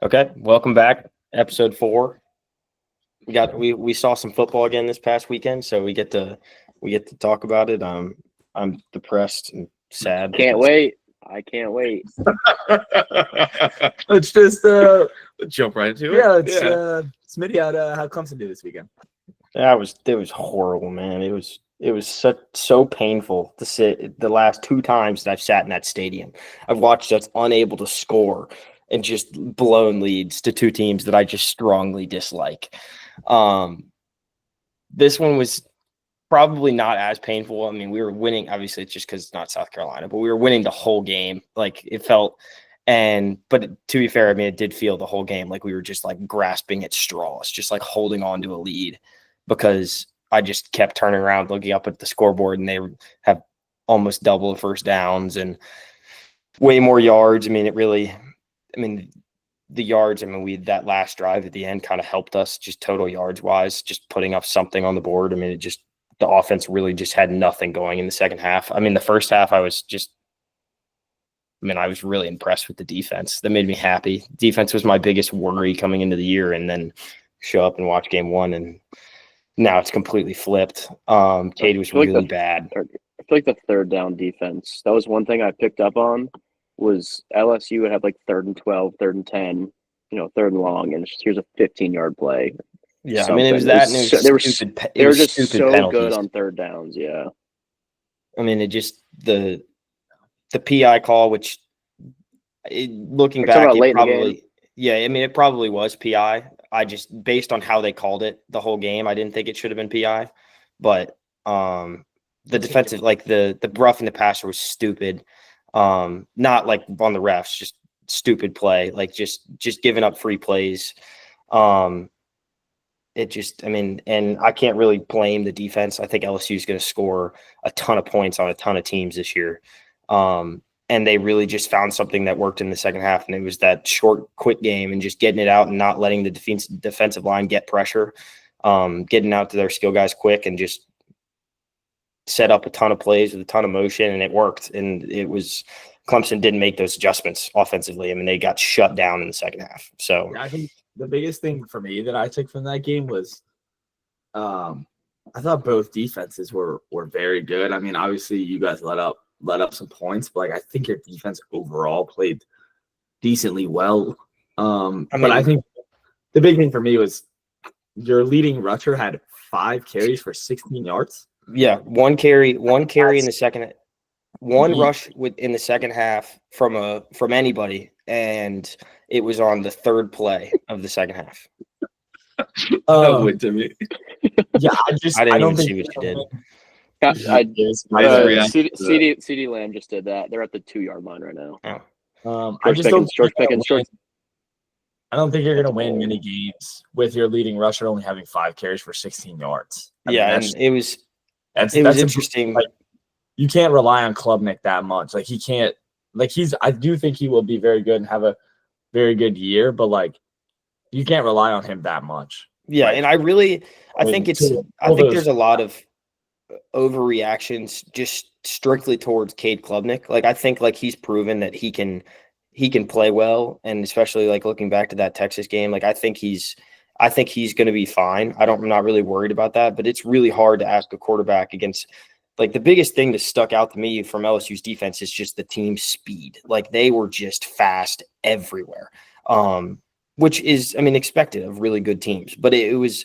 Okay, welcome back. Episode 4. We saw some football again this past weekend, so we get to talk about it. I'm depressed and sad. Can't wait. I can't wait. Let's just Jump right into it. yeah, Smitty had Clemson do this weekend. It was horrible, man. It was so painful to sit the last 2 times that I've sat in that stadium. I've watched us unable to score and just blown leads to 2 teams that I just strongly dislike. This one was probably not as painful. I mean, we were winning. Obviously, it's just because it's not South Carolina, but we were winning the whole game. Like it felt, but to be fair, I mean, it did feel the whole game like we were just like grasping at straws, just like holding on to a lead, because I just kept turning around, looking up at the scoreboard, and they have almost double the first downs and way more yards. I mean, the yards, that last drive at the end kind of helped us just total yards wise, just putting up something on the board. I mean, the offense really just had nothing going in the second half. I mean, the first half, I was really impressed with the defense. That made me happy. Defense was my biggest worry coming into the year, and then show up and watch game 1, and now it's completely flipped. Cade was really bad. I feel like the third down defense, that was one thing I picked up on, was LSU would have like 3rd and 12, 3rd and 10, 3rd and long, and here's a 15-yard play. Yeah, I mean, it was that, and they were just so penalties. good on third downs. Yeah, I mean, it just the PI call, which looking back, it probably was PI. I just, based on how they called it the whole game, I didn't think it should have been PI. But the defensive, like the roughing the passer was stupid. Not like on the refs, just stupid play, like just giving up free plays. And I can't really blame the defense. I think LSU is going to score a ton of points on a ton of teams this year. And they really just found something that worked in the second half, and it was that short, quick game and just getting it out and not letting the defensive line get pressure, getting out to their skill guys quick and just set up a ton of plays with a ton of motion, and it worked. And Clemson didn't make those adjustments offensively. I mean, they got shut down in the second half. So I think the biggest thing for me that I took from that game was I thought both defenses were very good. I mean, obviously you guys let up some points, but like I think your defense overall played decently well. But I think the big thing for me was your leading rusher had 5 carries for 16 yards. Yeah, one carry in the second. One rush in the second half from anybody, and it was on the 3rd play of the second half. That went to me. Yeah, I didn't even see what you did. CD Lamb just did that. They're at the 2-yard line right now. I don't think you're going to win Oh. many games with your leading rusher only having 5 carries for 16 yards. And it was that's interesting. Like, you can't rely on Klubnik that much. Like he can't. Like I do think he will be very good and have a very good year, but like you can't rely on him that much. Yeah, like, and I think there's a lot of overreactions just strictly towards Cade Klubnik. Like I think like he's proven that he can play well, and especially like looking back to that Texas game, like I think he's going to be fine. I'm not really worried about that, but it's really hard to ask a quarterback against. Like the biggest thing that stuck out to me from LSU's defense is just the team speed. Like they were just fast everywhere, which is, expected of really good teams. But it was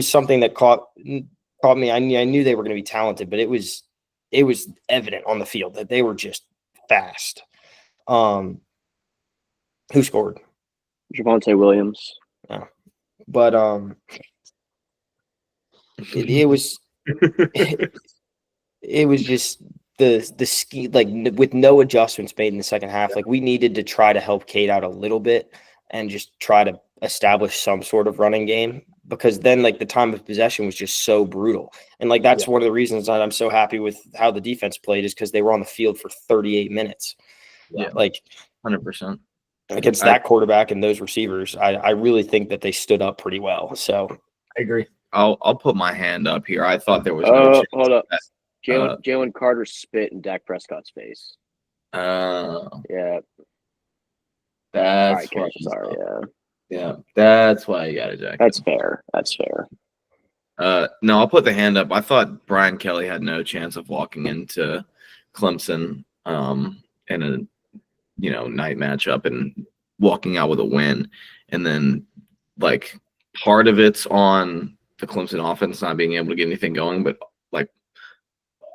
something that caught me. I knew they were going to be talented, but it was evident on the field that they were just fast. Who scored? Javonte Williams. Oh. But it was. It was just the ski, like with no adjustments made in the second half. Like we needed to try to help Cade out a little bit and just try to establish some sort of running game, because then like the time of possession was just so brutal. And like that's one of the reasons that I'm so happy with how the defense played, is because they were on the field for 38 minutes. Yeah, like 100%. Against that quarterback and those receivers, I really think that they stood up pretty well. So I agree. I'll put my hand up here. I thought there was no chance. Hold up. Jalen Carter spit in Dak Prescott's face. Yeah. All That's right, why. sorry, yeah. Yeah, that's why you got to jack. That's fair. That's fair. No, I'll put the hand up. I thought Brian Kelly had no chance of walking into Clemson in a night matchup and walking out with a win. And then like part of it's on the Clemson offense not being able to get anything going, but like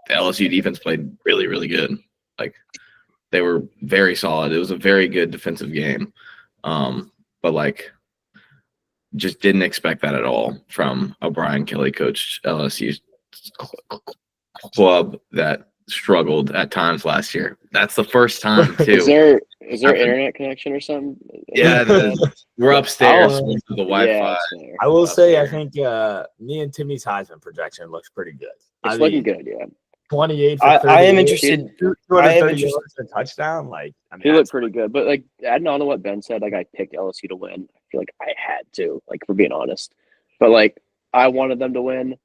the LSU defense played really, really good. Like they were very solid. It was a very good defensive game. But like just didn't expect that at all from a Brian Kelly coached LSU club that struggled at times last year. That's the first time too. Is there internet connection or something? Yeah, we're upstairs I'll- with the Wi-Fi. Yeah, it's fair. I will say, I there. think me and Timmy's Heisman projection looks pretty good. It's looking good, yeah. 28 for I am 38, interested. 230 I am interested. yards and a touchdown. Like, I mean, He looked that's pretty good. But like adding on to what Ben said, like I picked LSU to win. I feel like I had to, like for being honest. But like I wanted them to win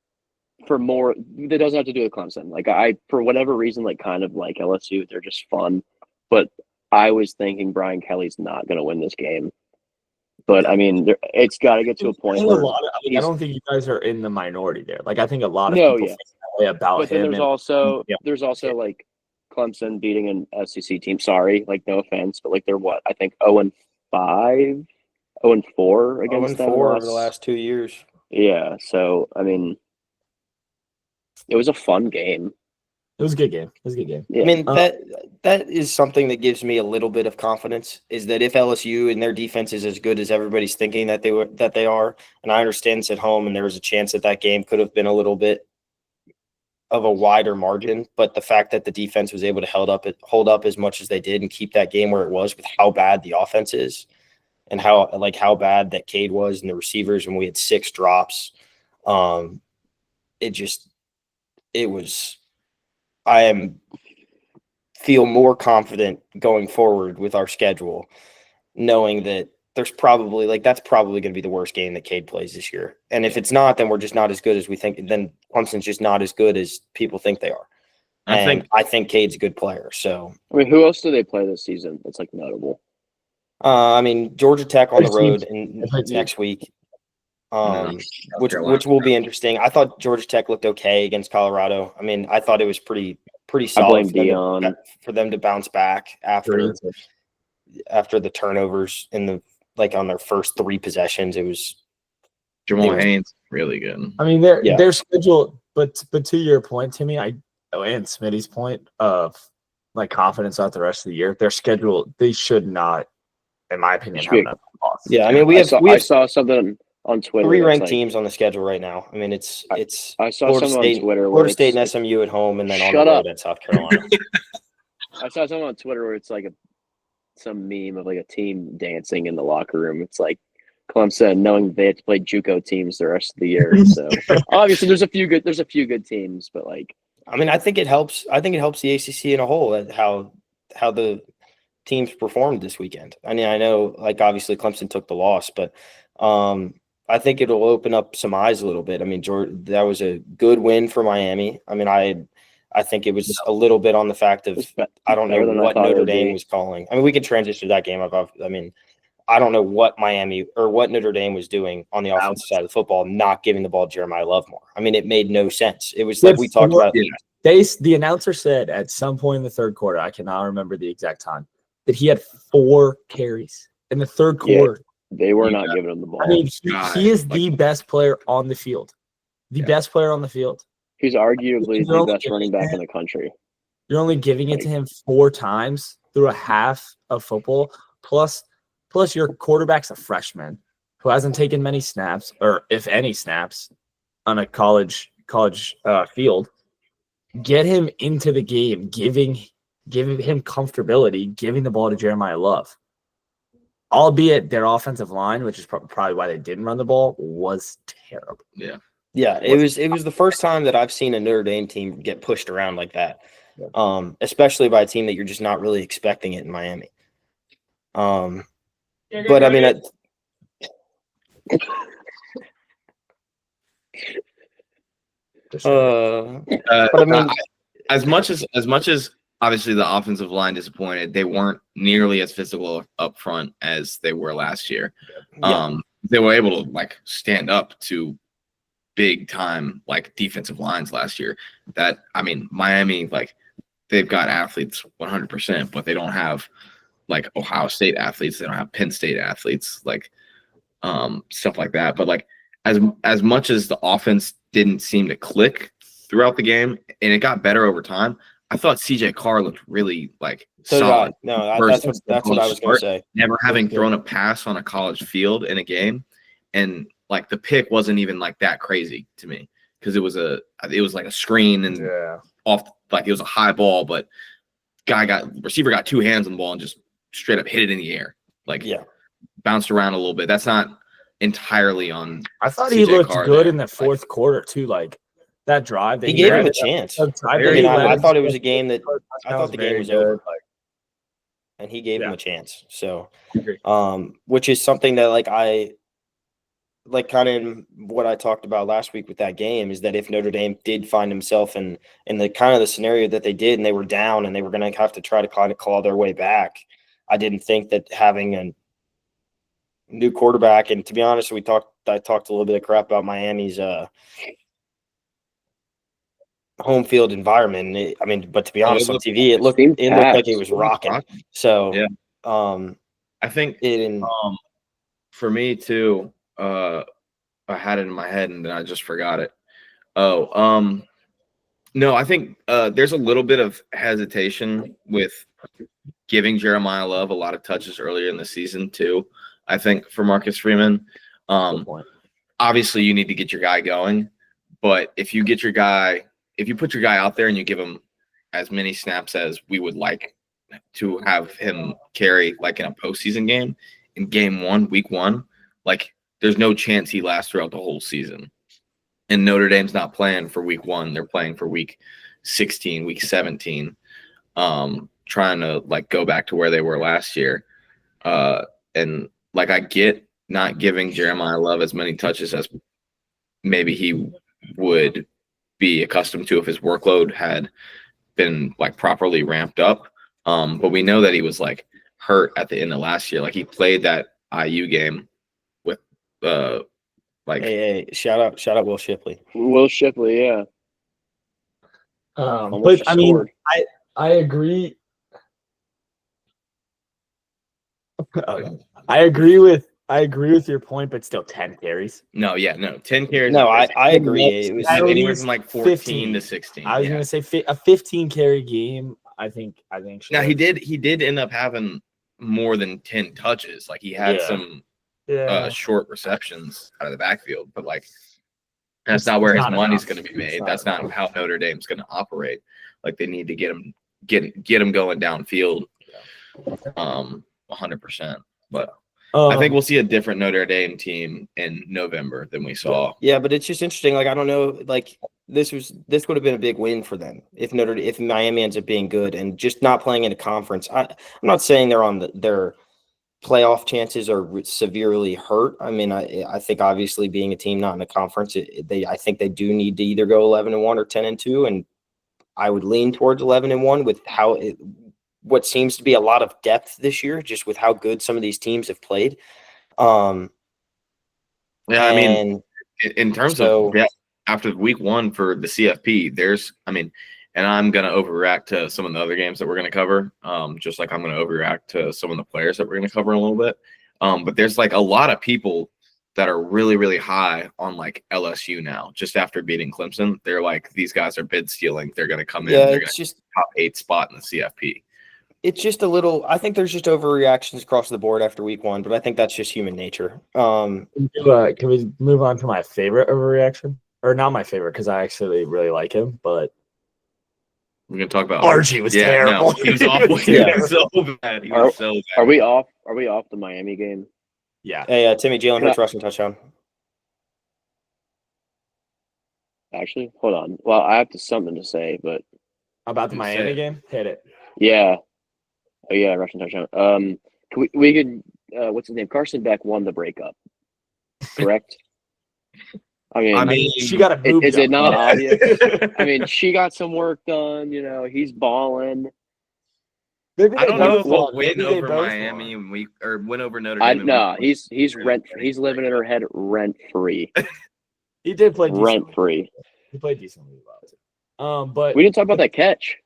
for more that doesn't have to do with Clemson. Like I for whatever reason, like kind of like LSU, they're just fun. But I was thinking Brian Kelly's not gonna win this game. But I mean, it's got to get to a I point think where I he's- don't think you guys are in the minority there. Like, I think a lot of No, people yeah. think that way about But then him. there's and- also Yeah. like Clemson beating an SEC team. Sorry, like no offense, but like they're what I think 0-5, 0-4 against them. 0-4 over the last 2 years. Yeah, so I mean, it was a fun game. It was a good game. It was a good game. Yeah. I mean, that is something that gives me a little bit of confidence, is that if LSU and their defense is as good as everybody's thinking that they are, and I understand it's at home and there was a chance that game could have been a little bit of a wider margin, but the fact that the defense was able to hold up as much as they did and keep that game where it was with how bad the offense is and how bad that Cade was and the receivers when we had 6 drops, I feel more confident going forward with our schedule, knowing that that's probably going to be the worst game that Cade plays this year. And if it's not, then we're just not as good as we think. Then Clemson's just not as good as people think they are. I think Cade's a good player. So I mean, who else do they play this season? That's like notable. I mean, Georgia Tech on the road next week, which will be interesting. I thought Georgia Tech looked okay against Colorado. I mean, I thought it was pretty solid for them to bounce back after the turnovers in the on their first 3 possessions. It was Jamal Haynes really good. I mean, their schedule, but to your point, Timmy, and Smitty's point of like confidence out the rest of the year, their schedule, they should not, in my opinion, have enough loss. Yeah, I mean, I saw something on Twitter. 3 ranked teams on the schedule right now. I mean, it's I saw Florida something State, on Twitter Florida State and SMU at home, and then on the road at South Carolina. I saw something on Twitter where it's like some meme of like a team dancing in the locker room. It's like Clemson knowing they have to play JUCO teams the rest of the year. So obviously there's a few good teams, but like I mean, I think it helps the ACC in a whole at how the teams performed this weekend. I mean, I know like obviously Clemson took the loss, but I think it'll open up some eyes a little bit. I mean, that was a good win for Miami. I mean, I think it was a little bit on the fact of I don't know what Notre Dame was calling. I mean, we could transition to that game. I mean, I don't know what Miami or what Notre Dame was doing on the offensive side of the football, not giving the ball to Jeremiah Lovemore. I mean, it made no sense. It was like we talked about. The announcer said at some point in the third quarter, I cannot remember the exact time, that he had 4 carries in the third quarter. They were not giving him the ball. I mean, he is the best player on the field. Best player on the field. He's arguably the best running back in the country. You're only giving it to him 4 times through a half of football. Plus your quarterback's a freshman who hasn't taken many snaps, or if any snaps, on a college field. Get him into the game, giving him comfortability, giving the ball to Jeremiah Love. Albeit their offensive line, which is probably why they didn't run the ball, was terrible. Yeah, it was the first time that I've seen a Notre Dame team get pushed around like that, especially by a team that you're just not really expecting it in Miami. But I mean, But I mean, as much as obviously the offensive line disappointed. They weren't nearly as physical up front as they were last year. Yeah. They were able to like stand up to big time like defensive lines last year. That I mean, Miami, like they've got athletes 100%, but they don't have like Ohio State athletes. They don't have Penn State athletes, like stuff like that. But like as much as the offense didn't seem to click throughout the game, and it got better over time, I thought CJ Carr looked really like So did I. solid. No, that's what I was going to say. Never having Yeah. thrown a pass on a college field in a game, and like the pick wasn't even like that crazy to me because it was like a screen and off, like it was a high ball, but receiver got two hands on the ball and just straight up hit it in the air, like bounced around a little bit. That's not entirely on. I thought he CJ looked Carr good there. in the fourth quarter too. Like that drive, that He gave him had, a chance. that drive I that mean, he I led thought it into was a game that I thought the game very was good. over, Like, and he gave him Yeah. a chance. So, agree. which is something that like I like kind of in what I talked about last week with that game is that if Notre Dame did find himself in the kind of the scenario that they did and they were down and they were going to have to try to kind of claw their way back, I didn't think that having a new quarterback, and to be honest, I talked a little bit of crap about Miami's home field environment. I mean, but to be honest, on TV, it looked like it was rocking. So, Yeah. I think for me too, I had it in my head and then I just forgot it. No, I think there's a little bit of hesitation with giving Jeremiah Love a lot of touches earlier in the season too. I think for Marcus Freeman, obviously you need to get your guy going, but if you put your guy out there and you give him as many snaps as we would like to have him carry, like in a postseason game, in game 1, week 1, like there's no chance he lasts throughout the whole season. And Notre Dame's not playing for week 1; they're playing for week 16, week 17, trying to like go back to where they were last year. And like I get not giving Jeremiah Love as many touches as maybe he would be accustomed to if his workload had been like properly ramped up. But we know that he was like hurt at the end of last year. Like he played that IU game with hey, shout out Will Shipley. Will Shipley, yeah. But I mean, I agree. I agree with your point, but still 10 carries. No, 10 carries. No, I agree. It was anywhere from like 14 15 to 16. I was gonna say a 15 carry game. I think. Now he did end up having more than 10 touches. Like he had some short receptions out of the backfield, but like that's not where his money's going to be made. That's not how Notre Dame's going to operate. Like they need to get him going downfield, 100%. But I think we'll see a different Notre Dame team in November than we saw. Yeah, but it's just interesting. Like I don't know. Like this would have been a big win for them if Miami ends up being good and just not playing in a conference. I'm not saying they're on their playoff chances are severely hurt. I mean, I think obviously being a team not in a conference, I think they do need to either go 11-1 or 10-2, and I would lean towards 11-1 with what seems to be a lot of depth this year, just with how good some of these teams have played. I mean, in terms of depth, after week 1 for the CFP, and I'm going to overreact to some of the other games that we're going to cover, just like I'm going to overreact to some of the players that we're going to cover in a little bit. But there's like a lot of people that are really, really high on like LSU now, just after beating Clemson. They're like, these guys are bid stealing. They're going to come in. They're going to just top 8 spot in the CFP. It's just a little. I think there's just overreactions across the board after week 1, but I think that's just human nature. Can we move on to my favorite overreaction, or not my favorite because I actually really like him, but we're gonna talk about Archie was terrible. No, he was awful. He was so bad. He was so bad. Are we off the Miami game? Yeah. Hey, Timmy Jalen Hurts rushing touchdown. Actually, hold on. Well, I have something to say, but about the Miami game, hit it. Yeah. Oh yeah, rushing touchdown. We could what's his name? Carson Beck won the breakup. Correct? I mean she got a boob is job. it not obvious? I mean, she got some work done, he's balling. Maybe I they don't know if both we'll won. win Maybe they over both Miami won. or win over Notre Dame. in No, week he's one. he's living in her head rent free. He did play decently. Rent free. He played decently well. But We didn't talk about that catch.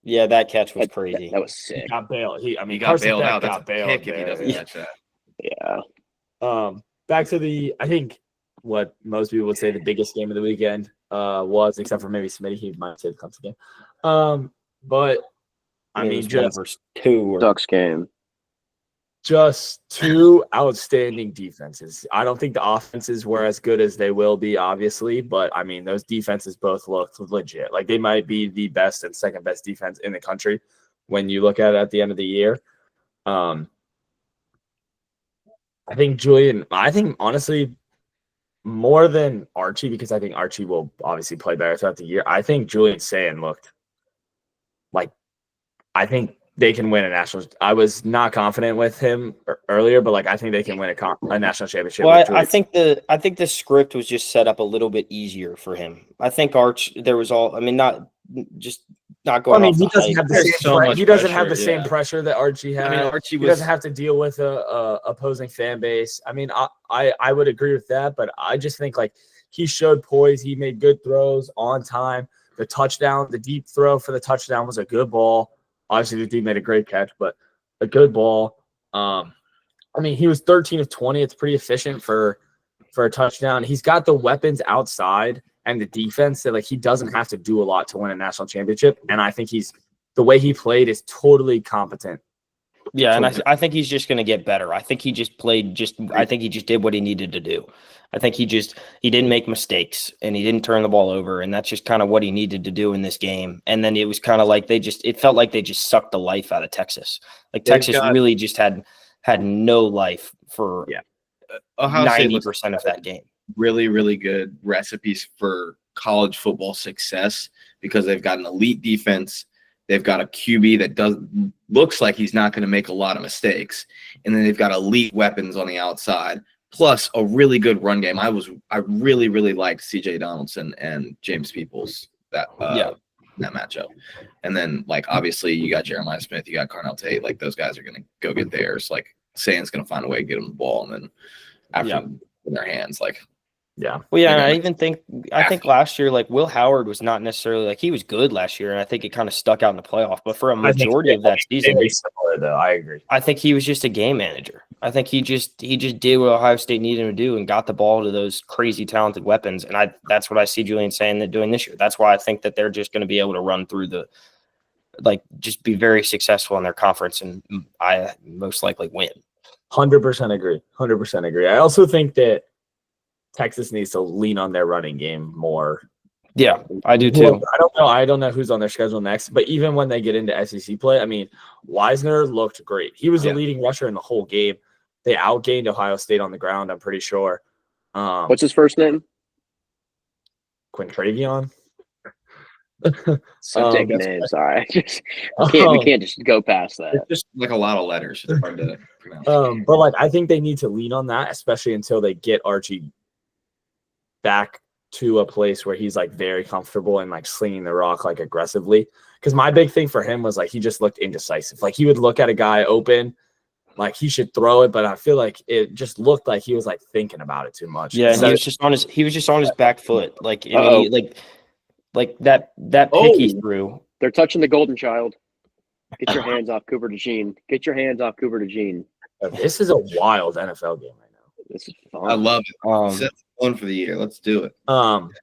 Yeah, that catch was That crazy. was he sick. got bailed. I mean, He got Carson bailed Beck out. That's got a bailed pick if he there. doesn't catch that. Yeah. Back to I think what most people would say the biggest game of the weekend was, except for maybe Smitty, he might say the Clemson game. But I It mean, was just one versus two. Or, Ducks game. just two outstanding defenses. I don't think the offenses were as good as they will be, obviously, but I mean, those defenses both looked legit. Like they might be the best and second best defense in the country when you look at it at the end of the year. I think honestly, more than Archie, because I think Archie will obviously play better throughout the year. I think Julian Sand looked like, I think they can win a national. I was not confident with him earlier, but like I think they can win a national championship. well, with I think the script was just set up a little bit easier for him. I think Arch there was all. I mean, not going. I mean, off he the doesn't hype. have the There's same. so much He doesn't have pressure, the same yeah. pressure that Archie had. I mean, Archie he doesn't was have to deal with a opposing fan base. I mean, I would agree with that, but I just think like he showed poise. He made good throws on time. The touchdown, the deep throw for the touchdown was a good ball. Obviously, the dude made a great catch, but a good ball. I mean, he was 13 of 20. It's pretty efficient for a touchdown. He's got the weapons outside and the defense that like he doesn't have to do a lot to win a national championship. And I think the way he played is totally competent. Yeah, and I think he's just going to get better. I think he just played I think he just did what he needed to do. I think he didn't make mistakes and he didn't turn the ball over, and that's just kind of what he needed to do in this game. And then it was kind of like it felt like they just sucked the life out of Texas. Like Texas really just had no life for Ohio State 90% of that game. really, really good recipes for college football success because they've got an elite defense. They've got a QB that looks like he's not going to make a lot of mistakes. And then they've got elite weapons on the outside, plus a really good run game. I really, really liked CJ Donaldson and James Peoples that matchup. And then like obviously you got Jeremiah Smith, you got Carnell Tate, like those guys are going to go get theirs. Like Sand's going to find a way to get them the ball, and then after in their hands, like well, yeah, and I think last year, like Will Howard was not necessarily like he was good last year, and I think it kind of stuck out in the playoff. But for a majority of that season, similar, though, I agree. I think he was just a game manager. I think he just did what Ohio State needed him to do and got the ball to those crazy talented weapons. And that's what I see Julian saying that doing this year. That's why I think that they're just going to be able to run through just be very successful in their conference, and I most likely win. 100% agree. 100% agree. I also think that Texas needs to lean on their running game more. Yeah, I do too. I don't know who's on their schedule next, but even when they get into SEC play, I mean, Wisner looked great. He was the leading rusher in the whole game. They outgained Ohio State on the ground, I'm pretty sure. What's his first name? Quintravion. Some taking names. All right. We can't just go past that. It's just like a lot of letters. It's hard to pronounce. But like I think they need to lean on that, especially until they get Archie back to a place where he's like very comfortable and like slinging the rock like aggressively. Because my big thing for him was like he just looked indecisive. Like he would look at a guy open, like he should throw it, but I feel like it just looked like he was like thinking about it too much. Yeah, and he was just on his back foot. Like like that pick he threw. They're touching the golden child. Get your hands off Cooper DeJean. Get your hands off Cooper DeJean. This is a wild NFL game right now. This is fun. I love it. Set the tone for the year. Let's do it.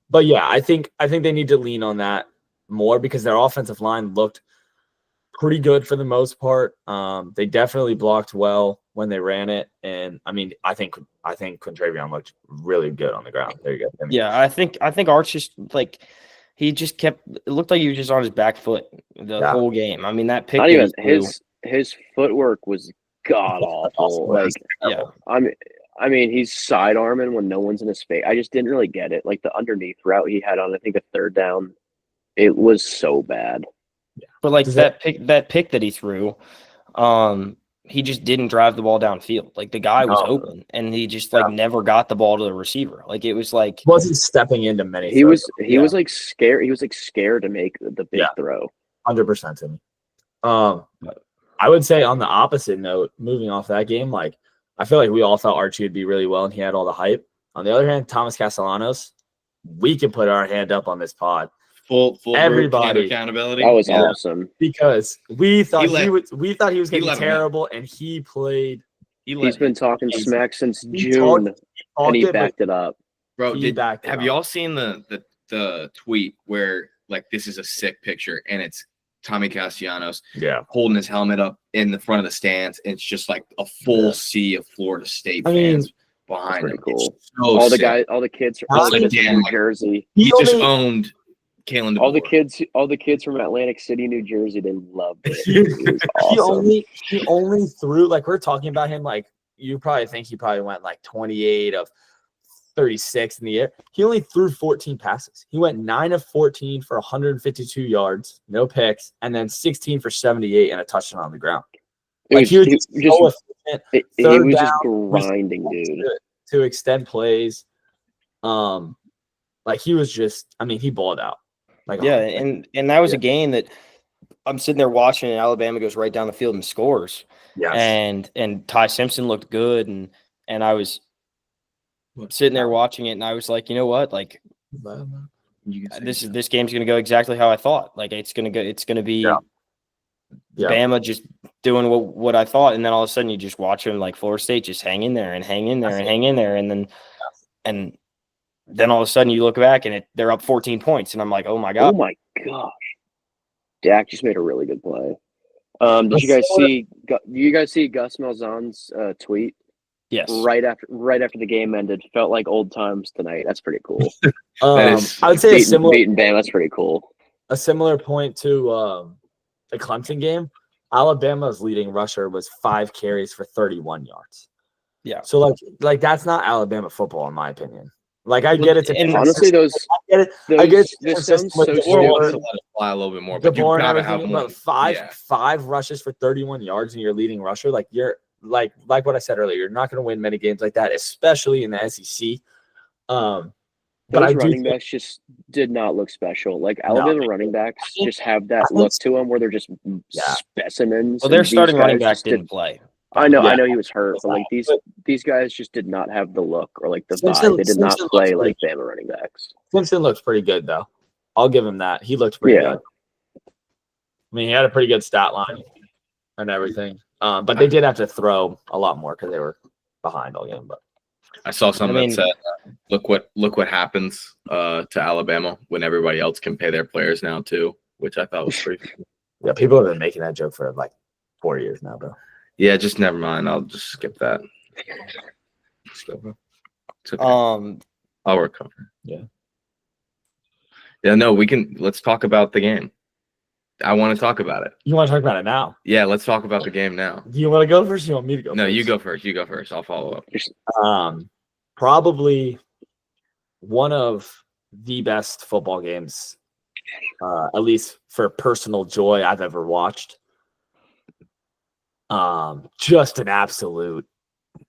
But yeah, I think they need to lean on that more because their offensive line looked pretty good for the most part. They definitely blocked well when they ran it, and I mean, I think Quintravion looked really good on the ground. There you go. Yeah, I think Arch just like he just kept. It looked like he was just on his back foot the whole game. I mean, that pick. Not even his footwork was god awful. Like, yeah, I mean, he's sidearming when no one's in his face. I just didn't really get it. Like the underneath route he had on, I think a third down, it was so bad. But like that pick that he threw, he just didn't drive the ball downfield. Like the guy was open, and he just never got the ball to the receiver. Like it was like wasn't stepping into many. He was like scared. He was like scared to make the big throw. 100% to me. I would say on the opposite note, moving off that game, like I feel like we all thought Archie would be really well, and he had all the hype. On the other hand, Thomas Castellanos, we can put our hand up on this pod. Full Everybody. accountability. That was Yeah. awesome. Because we thought He let- he was going to let be him know. terrible, and he played. He's been talking smack since He June, talked and he it, but backed it up. Bro, he backed it have up. y'all seen the tweet where like this is a sick picture and it's Tommy Castellanos Yeah. holding his helmet up in the front of the stands. And it's just like a full Yeah. sea of Florida State I mean, fans behind pretty him. cool. It's so All the sick. guys, all the kids, How all the many kids from damn- New Jersey, He just only- owned Kalen DeBoer. all the kids from Atlantic City, New Jersey, they loved it. He- It was awesome. He only threw, like, we're talking about him like you probably think he probably went like 28 of 36 in the air. He only threw 14 passes. He went 9 of 14 for 152 yards, no picks, and then 16 for 78 and a touchdown on the ground. Like, he was just so efficient he third was just down, grinding, dude. to extend plays. Like he was just, I mean, he balled out. Like, Yeah, oh, and that was Yeah. a game that I'm sitting there watching, and Alabama goes right down the field and scores. yes. And Ty Simpson looked good, and I was sitting there watching it, and I was like, you know what, like this game's gonna go exactly how I thought. Like it's gonna be Yeah. Yeah. Bama just doing what I thought, and then all of a sudden you just watch them like Florida State just hang in there and hang in there and hang in there, and then all of a sudden you look back and they're up 14 points, and I'm like, oh my Oh god. my gosh, Dak just made a really good play. Did you guys see? Do you guys see Gus Malzahn's tweet Yes. right after the game ended? Felt like old times tonight. That's pretty cool. is I would say beating Bama. That's pretty cool. a similar point to the Clemson game. Alabama's leading rusher was 5 carries for 31 yards. Yeah. So like that's not Alabama football in my opinion. Like I get it. And Honestly, I get it. I get it. this It's just sounds with so the Or Or- wants to stupid. let it fly a little bit more, but you DeBoer and gotta have everything, one. but five Yeah. five rushes for 31 yards and you're leading rusher. Like you're like what I said earlier. You're not going to win many games like that, especially in the SEC. But I Those do running think- backs just did not look special. Like Alabama running backs think- just have that I think- look to them where they're just Yeah. specimens. Well, their and these starting running guys back just didn't play. I know Yeah. he was hurt, but like these guys just did not have the look or like the Simpson- vibe. They did not Simpson play looks like Bama running backs. Simpson looks pretty good though. I'll give him that. He looked pretty Yeah. good. I mean, he had a pretty good stat line and everything. But they did have to throw a lot more because they were behind all game. But I saw something I mean- that said, look what happens to Alabama when everybody else can pay their players now too, which I thought was pretty cool. yeah, people have been making that joke for like 4 years now, bro. Yeah, just never mind. I'll just skip that. It's okay. I'll recover. Yeah. Yeah, no, let's talk about the game. I want to talk about it. You want to talk about it now? Yeah, let's talk about the game now. Do you want to go first? Or you want me to go? No, first? you go first. You go first. I'll follow up. Probably one of the best football games, at least for personal joy, I've ever watched. Just an absolute.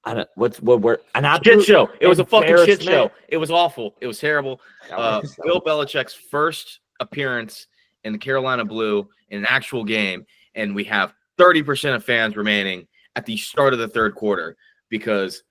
I don't what we're an absolute Shit show. It was a fucking shit show. embarrassment. It was awful. It was terrible. Bill Belichick's first appearance in the Carolina Blue in an actual game, and we have 30% of fans remaining at the start of the third quarter because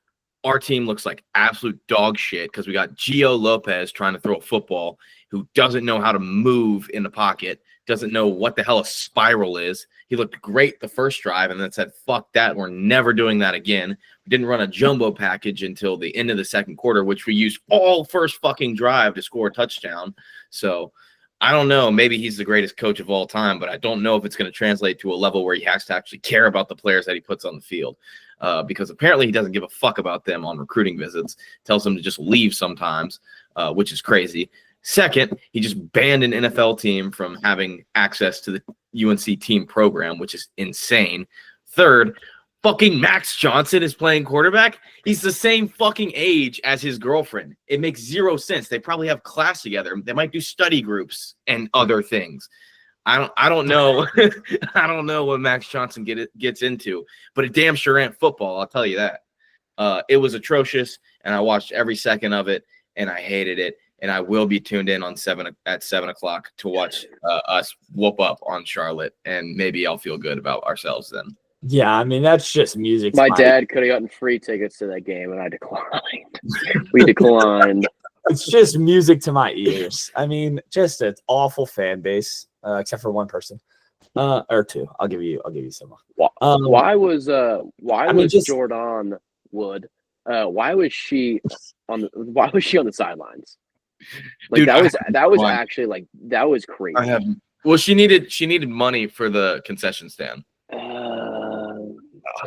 our team looks like absolute dog shit because we got Gio Lopez trying to throw a football who doesn't know how to move in the pocket, doesn't know what the hell a spiral is. He looked great the first drive and then said, fuck that. We're never doing that again. We didn't run a jumbo package until the end of the second quarter, which we used all first fucking drive to score a touchdown. So I don't know. Maybe he's the greatest coach of all time, but I don't know if it's going to translate to a level where he has to actually care about the players that he puts on the field. Because apparently he doesn't give a fuck about them on recruiting visits, tells them to just leave sometimes, which is crazy. Second, he just banned an NFL team from having access to the UNC team program, which is insane. Third, fucking Max Johnson is playing quarterback. He's the same fucking age as his girlfriend. It makes zero sense. They probably have class together. They might do study groups and other things. I don't know. I don't know what Max Johnson gets into, but it damn sure ain't football. I'll tell you that. It was atrocious, and I watched every second of it, and I hated it. and I will be tuned in at 7 o'clock to watch us whoop up on Charlotte, and maybe I'll feel good about ourselves then. Yeah, I mean that's just music. My dad could have gotten free tickets to that game, and I declined. We declined. It's just music to my ears. I mean, just an awful fan base, except for one person, or two. I'll give you some. Why was just- Jordan Wood? Why was she on the sidelines? Like Dude, that was actually like that was crazy. Well, she needed money for the concession stand.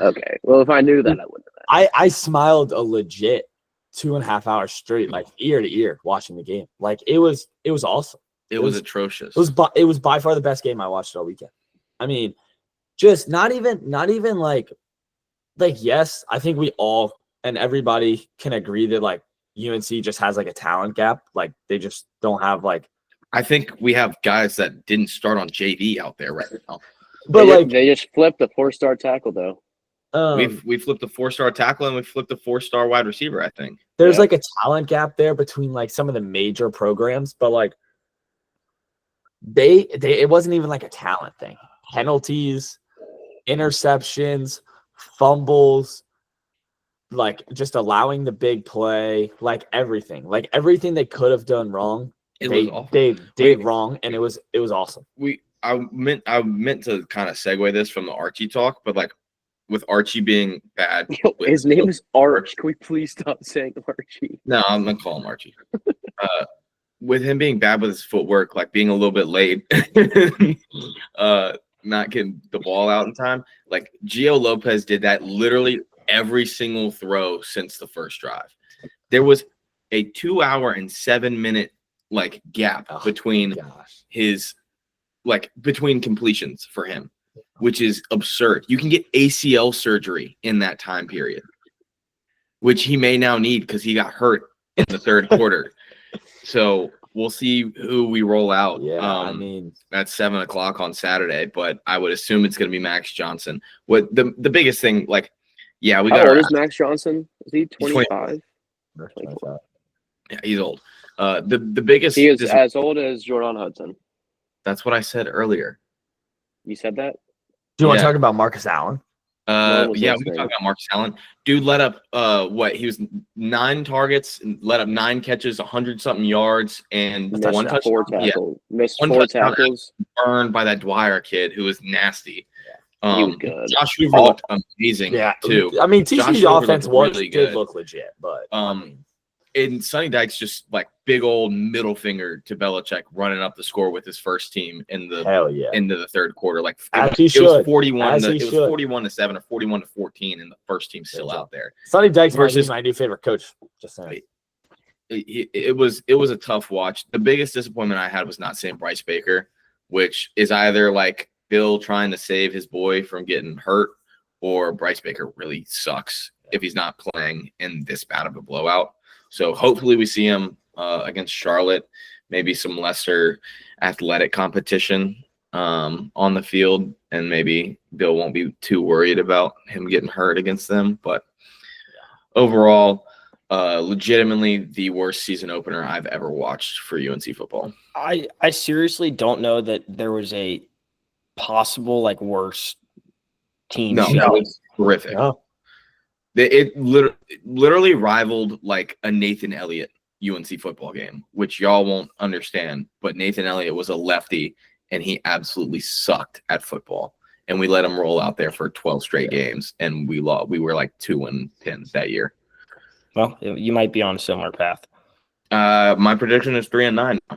Okay. Well, if I knew that, I wouldn't have. I smiled a legit 2.5 hours straight, like ear to ear, watching the game. Like it was awesome. It was atrocious. It was by far the best game I watched all weekend. I mean, just not even like yes, I think we all and everybody can agree that like UNC just has like a talent gap. Like they just don't have like. I think we have guys that didn't start on JV out there right now. But They just flipped a 4-star tackle though. We flipped a 4-star tackle and we flipped a 4-star wide receiver. I think there's like a talent gap there between like some of the major programs, but like it wasn't even like a talent thing. Penalties, interceptions, fumbles, like just allowing the big play, like everything they could have done wrong. They did wrong, and it was awesome. I meant to kind of segue this from the Archie talk, but like with Archie being bad, His name is Arch. Can we please stop saying Archie? No, I'm gonna call him Archie. With him being bad with his footwork, like being a little bit late, not getting the ball out in time. Like Gio Lopez did that literally every single throw since the first drive. There was a 2 hour and 7 minute like gap between between completions for him, which is absurd. You can get ACL surgery in that time period, which he may now need because he got hurt in the third quarter. So we'll see who we roll out. Yeah, I mean, at 7 o'clock on Saturday, but I would assume it's going to be Max Johnson. What the biggest thing, like, yeah, we got. How old is Max Johnson? Is he 25? Yeah, he's old. The biggest. He is as old as Jordan Hudson. That's what I said earlier. You said that? Do you want to talk about Marcus Allen? Yeah, we can talk about Marcus Allen. Dude let up he was 9 targets, let up 9 catches, 100-something yards, and missed 1 touchdown. 4 tackles. Yeah. Missed 1 4 touchdown tackles. Burned by that Dwyer kid who was nasty. He was good. Josh Hoover looked amazing too. I mean, TCU's offense did look legit, but and Sonny Dykes just like big old middle finger to Belichick running up the score with his first team in the into the third quarter. Like it was 41 to 7 or 41 to 14, and the first team still out there. Sonny Dykes versus my new favorite coach. Just saying. It was a tough watch. The biggest disappointment I had was not seeing Bryce Baker, which is either like Bill trying to save his boy from getting hurt, or Bryce Baker really sucks if he's not playing in this bad of a blowout. So hopefully we see him against Charlotte, maybe some lesser athletic competition on the field, and maybe Bill won't be too worried about him getting hurt against them. But overall, legitimately the worst season opener I've ever watched for UNC football. I seriously don't know that there was a possible like worse team. No, that was horrific. No. It literally rivaled like a Nathan Elliott UNC football game, which y'all won't understand. But Nathan Elliott was a lefty, and he absolutely sucked at football. And we let him roll out there for 12 straight games, and we lost. We were like 2-10 that year. Well, you might be on a similar path. My prediction is 3-9. I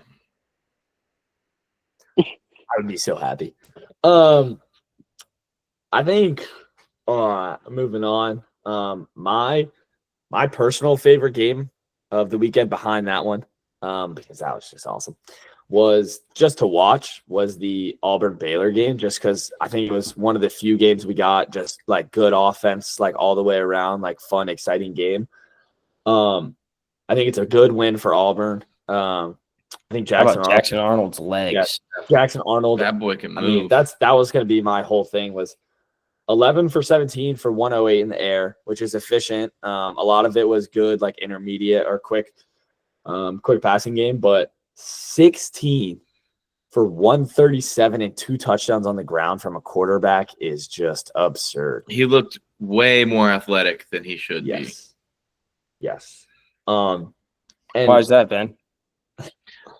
would be so happy. I think moving on. My personal favorite game of the weekend behind that one, because that was just awesome, was just to watch was the Auburn-Baylor game, just because I think it was one of the few games we got just like good offense, like all the way around, like fun, exciting game. I think it's a good win for Auburn. I think Jackson Arnold's legs. Yeah, Jackson Arnold. That boy can move. I mean, that was going to be my whole thing was 11 for 17 for 108 in the air, which is efficient. A lot of it was good, like intermediate or quick quick passing game, but 16 for 137 and 2 touchdowns on the ground from a quarterback is just absurd. He looked way more athletic than he should Yes. Yes. And Why is that, Ben?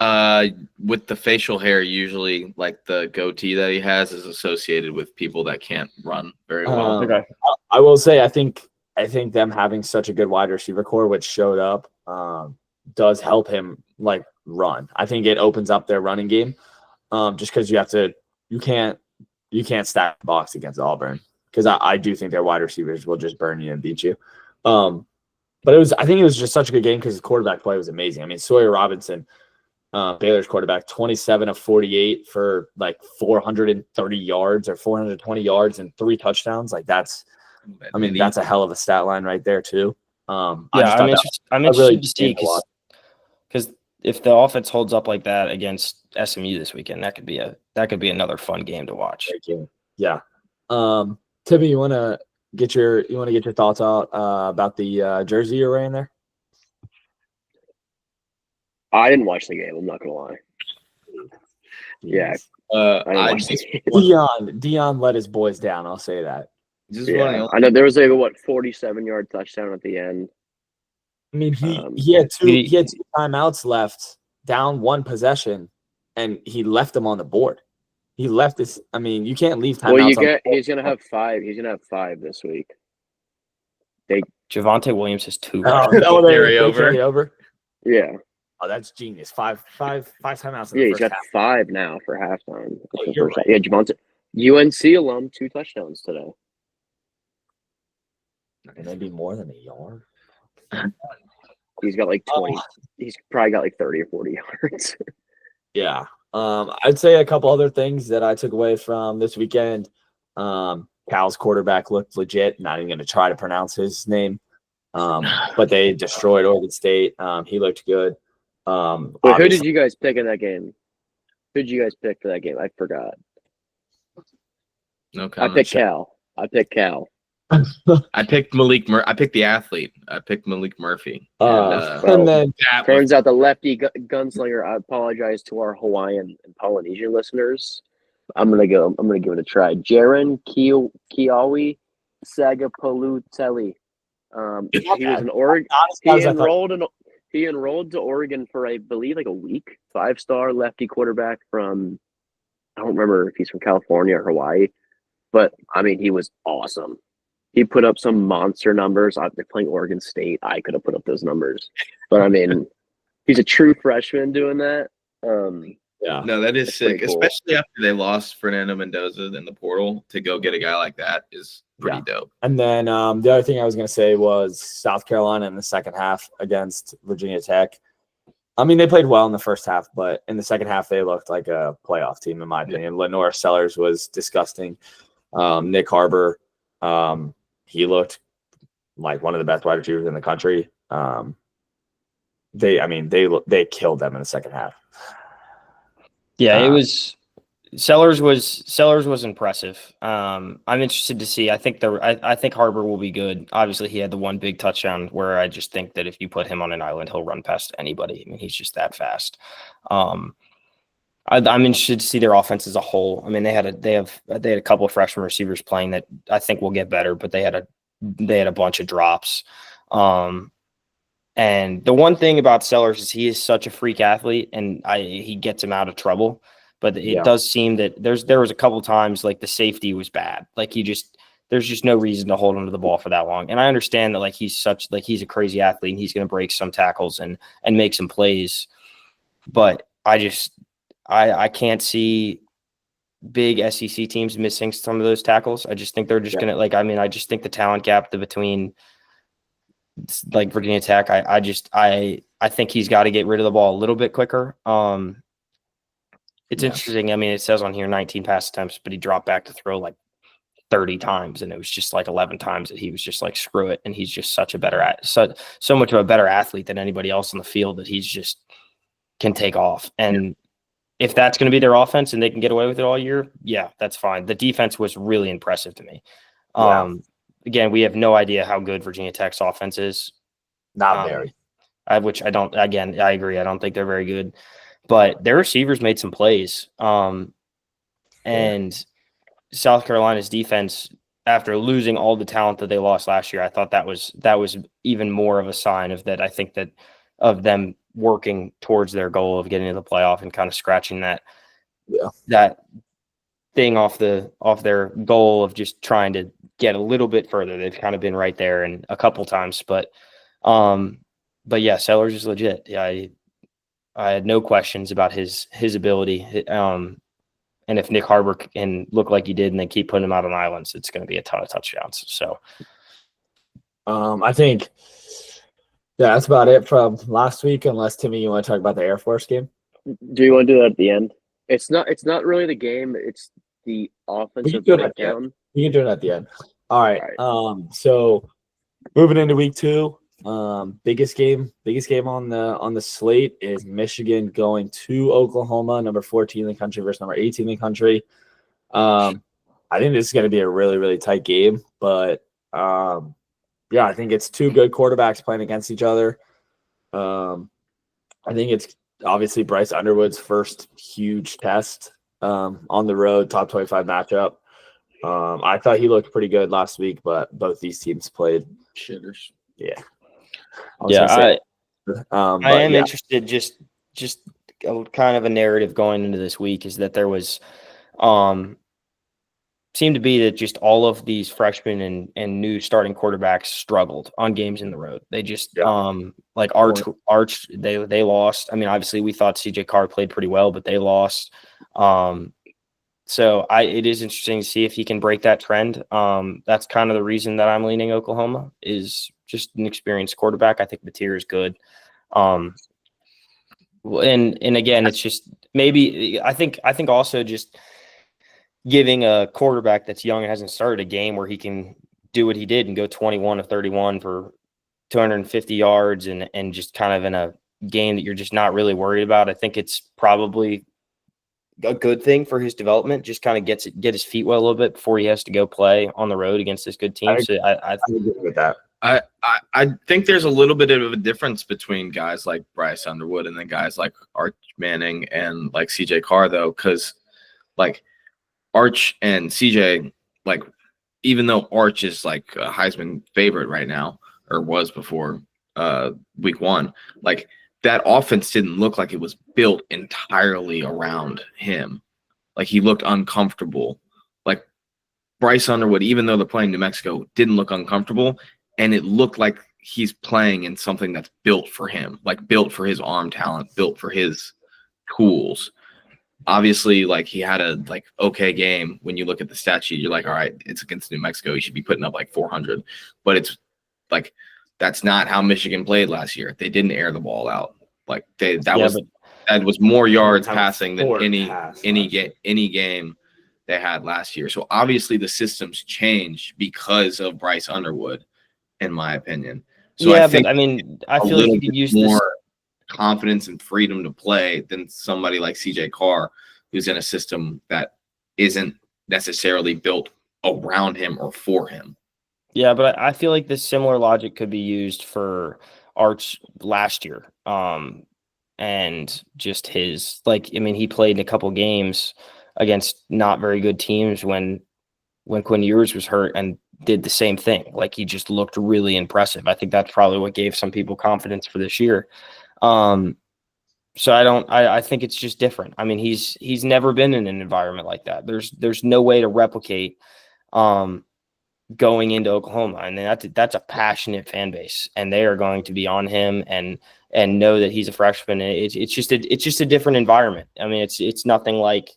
be. With the facial hair, usually like the goatee that he has is associated with people that can't run very well. Okay. I will say I think them having such a good wide receiver core, which showed up, does help him like run. I think it opens up their running game. Just because you can't stack the box against Auburn, because I do think their wide receivers will just burn you and beat you. But I think it was just such a good game because the quarterback play was amazing. I mean, Sawyer Robinson, Baylor's quarterback, 27 of 48 for like 430 yards or 420 yards and 3 touchdowns. Like that's a hell of a stat line right there too. I'm interested to see because if the offense holds up like that against SMU this weekend, that could be another fun game to watch. Yeah. Timmy, you want to get your thoughts out about the jersey you're wearing there? I didn't watch the game. I'm not gonna lie. Yeah, I didn't watch the game. Dion let his boys down. I'll say that. Yeah. I know there was a 47-yard touchdown at the end. I mean, he had two timeouts left, down 1 possession, and he left them on the board. He left this. I mean, you can't leave timeouts. Well, he's gonna have 5. He's gonna have 5 this week. Javonte Williams has 2. Carry over. Yeah. Oh, that's genius. Five timeouts. Yeah, he's got 5 now for halftime. You're right. Yeah, Javonte, UNC alum, 2 touchdowns today. Maybe more than a yard. He's got like 20. He's probably got like 30 or 40 yards. Yeah. I'd say a couple other things that I took away from this weekend. Cal's quarterback looked legit. Not even going to try to pronounce his name. But they destroyed Oregon State. He looked good. Wait, who did you guys pick in that game? Who did you guys pick for that game? I forgot. No I comment. picked Cal. I picked Malik. I picked the athlete. I picked Malik Murphy. And then Turns out the lefty gunslinger. I apologize to our Hawaiian and Polynesian listeners. I'm gonna give it a try. Jaron Kiawi Sagapaluteli. He was in Oregon. He enrolled to Oregon for, I believe, like a week. 5-star lefty quarterback from, I don't remember if he's from California or Hawaii, but I mean, he was awesome. He put up some monster numbers. They're playing Oregon State. I could have put up those numbers, but I mean, he's a true freshman doing that. Yeah, no, that is sick, cool. Especially after they lost Fernando Mendoza in the portal. To go get a guy like that is pretty dope. And then the other thing I was going to say was South Carolina in the second half against Virginia Tech. I mean, they played well in the first half, but in the second half, they looked like a playoff team, in my opinion. Lenore Sellers was disgusting. Nick Harbor, he looked like one of the best wide receivers in the country. They killed them in the second half. Yeah, it was. Sellers was impressive. I'm interested to see. I think Harbor will be good. Obviously, he had the one big touchdown where I just think that if you put him on an island, he'll run past anybody. I mean, he's just that fast. I'm interested to see their offense as a whole. I mean, they had a couple of freshman receivers playing that I think will get better, but they had a bunch of drops. And the one thing about Sellers is he is such a freak athlete, and he gets him out of trouble. But it does seem that there was a couple times like the safety was bad. Like there's just no reason to hold him to the ball for that long. And I understand that like he's a crazy athlete and he's going to break some tackles and make some plays. But I can't see big SEC teams missing some of those tackles. I just think they're just going to I just think the talent gap between like Virginia Tech, I think he's got to get rid of the ball a little bit quicker. It's interesting. I mean, it says on here 19 pass attempts, but he dropped back to throw like 30 times, and it was just like 11 times that he was just like, screw it. And he's just such a so much of a better athlete than anybody else on the field that he's just can take off. And if that's going to be their offense and they can get away with it all year, yeah, that's fine. The defense was really impressive to me. Again, we have no idea how good Virginia Tech's offense is. Not very. which I don't. Again, I agree. I don't think they're very good, but their receivers made some plays. And South Carolina's defense, after losing all the talent that they lost last year, I thought that was even more of a sign of that. I think that of them working towards their goal of getting to the playoff and kind of scratching that thing off their goal of just trying to get a little bit further. They've kind of been right there and a couple times, but yeah, Sellers is legit. Yeah, I had no questions about his ability. And if Nick Harbor can look like he did and they keep putting him out on islands, it's going to be a ton of touchdowns. So I think that's about it from last week, unless Timmy, you want to talk about the Air Force game? Do you want to do that at the end? It's not really the game, it's the offensive breakdown. You can do it at the end. All right. So moving into week 2, biggest game on the slate is Michigan going to Oklahoma, number 14 in the country versus number 18 in the country. I think this is going to be a really, really tight game, but I think it's two good quarterbacks playing against each other. I think it's obviously Bryce Underwood's first huge test on the road, top 25 matchup. I thought he looked pretty good last week, but both these teams played shitters. Yeah. I am interested. Just kind of a narrative going into this week is that there was seemed to be that just all of these freshmen and new starting quarterbacks struggled on games in the road. They just like Arch they lost. I mean, obviously we thought CJ Carr played pretty well, but they lost. So it is interesting to see if he can break that trend. That's kind of the reason that I'm leaning Oklahoma, is just an experienced quarterback. I think Mateer is good. And again, it's just maybe I think also just giving a quarterback that's young and hasn't started a game where he can do what he did and go 21 of 31 for 250 yards and just kind of in a game that you're just not really worried about. I think it's probably a good thing for his development. Just kind of get his feet wet a little bit before he has to go play on the road against this good team. I agree with that. I think there's a little bit of a difference between guys like Bryce Underwood and then guys like Arch Manning and like CJ Carr, though, because like Arch and CJ, like even though Arch is like a Heisman favorite right now, or was before week 1, like that offense didn't look like it was built entirely around him. Like he looked uncomfortable. Like Bryce Underwood, even though they're playing New Mexico, didn't look uncomfortable. And it looked like he's playing in something that's built for him, like built for his arm talent, built for his tools. Obviously, like he had a like okay game. When you look at the stat sheet, you're like, all right, it's against New Mexico. He should be putting up like 400. But it's like that's not how Michigan played last year. They didn't air the ball out. Like that was more yards passing than any game they had last year. So obviously the systems changed because of Bryce Underwood, in my opinion. So I think, but I mean, I feel like you could use more confidence and freedom to play than somebody like CJ Carr, who's in a system that isn't necessarily built around him or for him. Yeah, but I feel like this similar logic could be used for Arch last year. And just his, like, I mean, he played in a couple games against not very good teams when Quinn Ewers was hurt and did the same thing. Like he just looked really impressive. I think that's probably what gave some people confidence for this year. So I think it's just different. I mean, he's never been in an environment like that. There's no way to replicate going into Oklahoma, and that's a passionate fan base, and they are going to be on him and know that he's a freshman. It's just a different environment. I mean, it's nothing like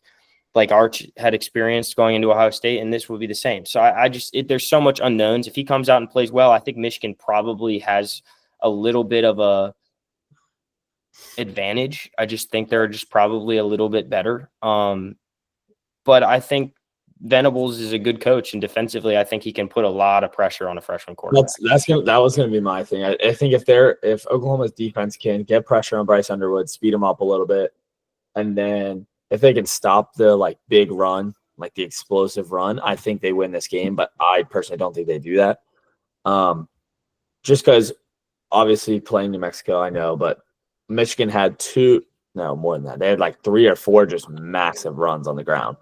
Arch had experienced going into Ohio State, and this will be the same. So there's so much unknowns. If he comes out and plays well, I think Michigan probably has a little bit of a advantage. I just think they're just probably a little bit better. But I think Venables is a good coach, and defensively, I think he can put a lot of pressure on a freshman quarterback. That was going to be my thing. I think if Oklahoma's defense can get pressure on Bryce Underwood, speed him up a little bit, and then if they can stop the like big run, like the explosive run, I think they win this game. But I personally don't think they do that. Just because obviously playing New Mexico, I know, but Michigan had more than that. They had like 3 or 4 just massive runs on the ground,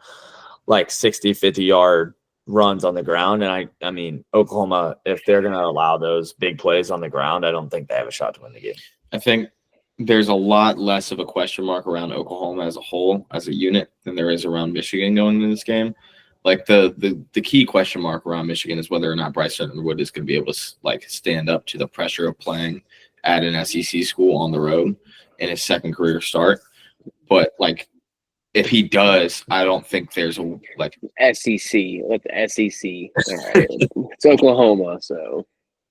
like 60, 50-yard runs on the ground. And I mean, Oklahoma, if they're going to allow those big plays on the ground, I don't think they have a shot to win the game. I think there's a lot less of a question mark around Oklahoma as a whole, as a unit, than there is around Michigan going into this game. Like the key question mark around Michigan is whether or not Bryce Underwood is going to be able to like stand up to the pressure of playing at an SEC school on the road in his second career start. But like, if he does, I don't think there's a like SEC. Let the SEC. All right. It's Oklahoma, so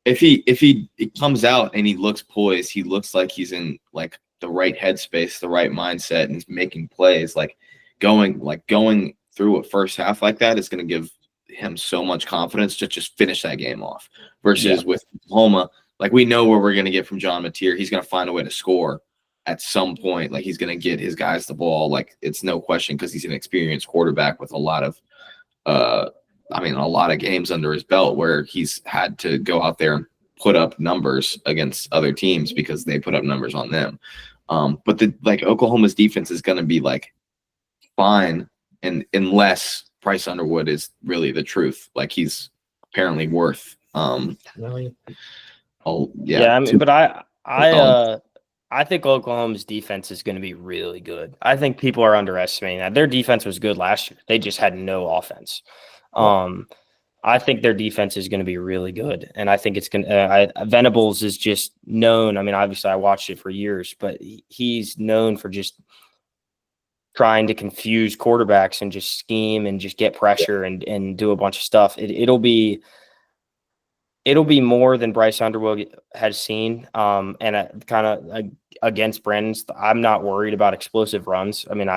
if he comes out and he looks poised, he looks like he's in like the right headspace, the right mindset, and he's making plays. Like going through a first half like that is going to give him so much confidence to just finish that game off. Versus with Oklahoma, like we know where we're going to get from John Mateer. He's going to find a way to score at some point. Like he's going to get his guys the ball. Like it's no question because he's an experienced quarterback with a lot of games under his belt where he's had to go out there and put up numbers against other teams because they put up numbers on them. But Oklahoma's defense is going to be like fine, and unless Bryce Underwood is really the truth, like he's apparently worth. But I think Oklahoma's defense is going to be really good. I think people are underestimating that. Their defense was good last year. They just had no offense. I think their defense is going to be really good, and I think it's going to. Venables is just known. I mean, obviously, I watched it for years, but he's known for just trying to confuse quarterbacks and just scheme and just get pressure and do a bunch of stuff. It'll be more than Bryce Underwood has seen. And kind of against Brennan's, I'm not worried about explosive runs. I mean,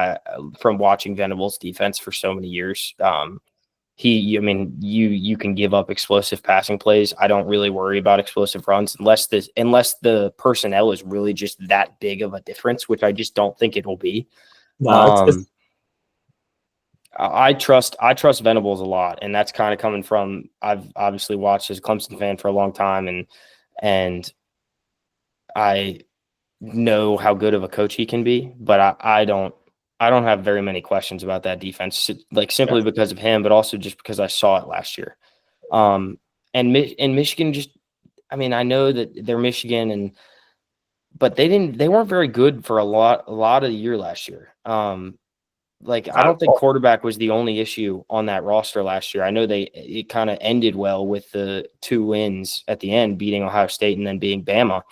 from watching Venables' defense for so many years, you can give up explosive passing plays. I don't really worry about explosive runs unless the personnel is really just that big of a difference, which I just don't think it will be. I trust Venables a lot, and that's kind of coming from I've obviously watched as a Clemson fan for a long time, and I know how good of a coach he can be, but I don't have very many questions about that defense, like simply because of him, but also just because I saw it last year. And Michigan I know that they're Michigan, but they weren't very good for a lot of the year last year. I don't think quarterback was the only issue on that roster last year. I know it kind of ended well with the 2 wins at the end, beating Ohio State and then beating Bama.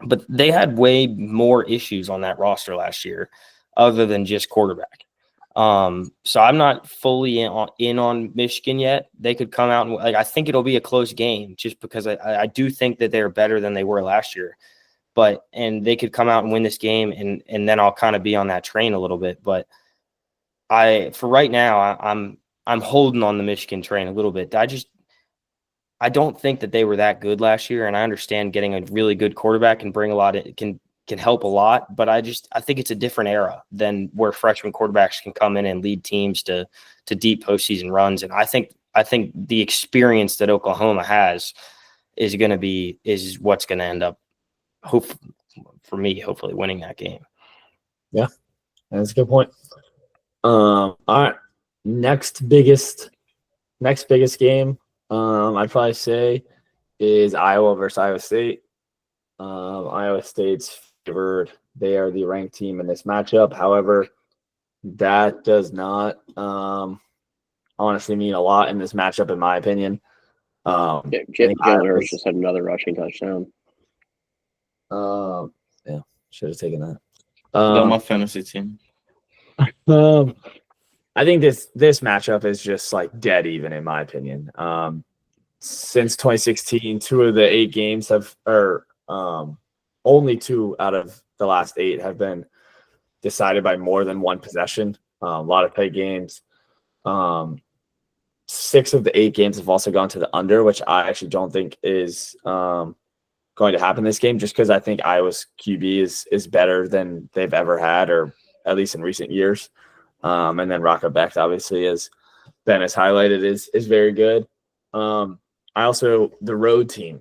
But they had way more issues on that roster last year other than just quarterback. So I'm not fully in on Michigan yet. They could come out and I think it'll be a close game just because I do think that they're better than they were last year. And they could come out and win this game, and then I'll kind of be on that train a little bit. But for right now, I'm holding on the Michigan train a little bit. I don't think that they were that good last year, and I understand getting a really good quarterback can bring a lot. It can help a lot, but I think it's a different era than where freshman quarterbacks can come in and lead teams to deep postseason runs. And I think the experience that Oklahoma has is what's going to end up. Hopefully winning that game. Yeah, that's a good point. All right, next biggest game, I'd probably say is Iowa versus Iowa State. Iowa State's favored. They are the ranked team in this matchup. However, that does not honestly mean a lot in this matchup, in my opinion. Jalen Hurts just had another rushing touchdown. Yeah, should have taken that. On my fantasy team. I think this matchup is just like dead even, in my opinion. Since 2016, 2 of the 8 games only 2 out of the last 8 have been decided by more than 1 possession. A lot of tight games. 6 of the 8 games have also gone to the under, which I actually don't think is going to happen this game, just because I think Iowa's QB is better than they've ever had, or at least in recent years. And then Rocco Becht, obviously, as Ben has highlighted, is very good. The road team.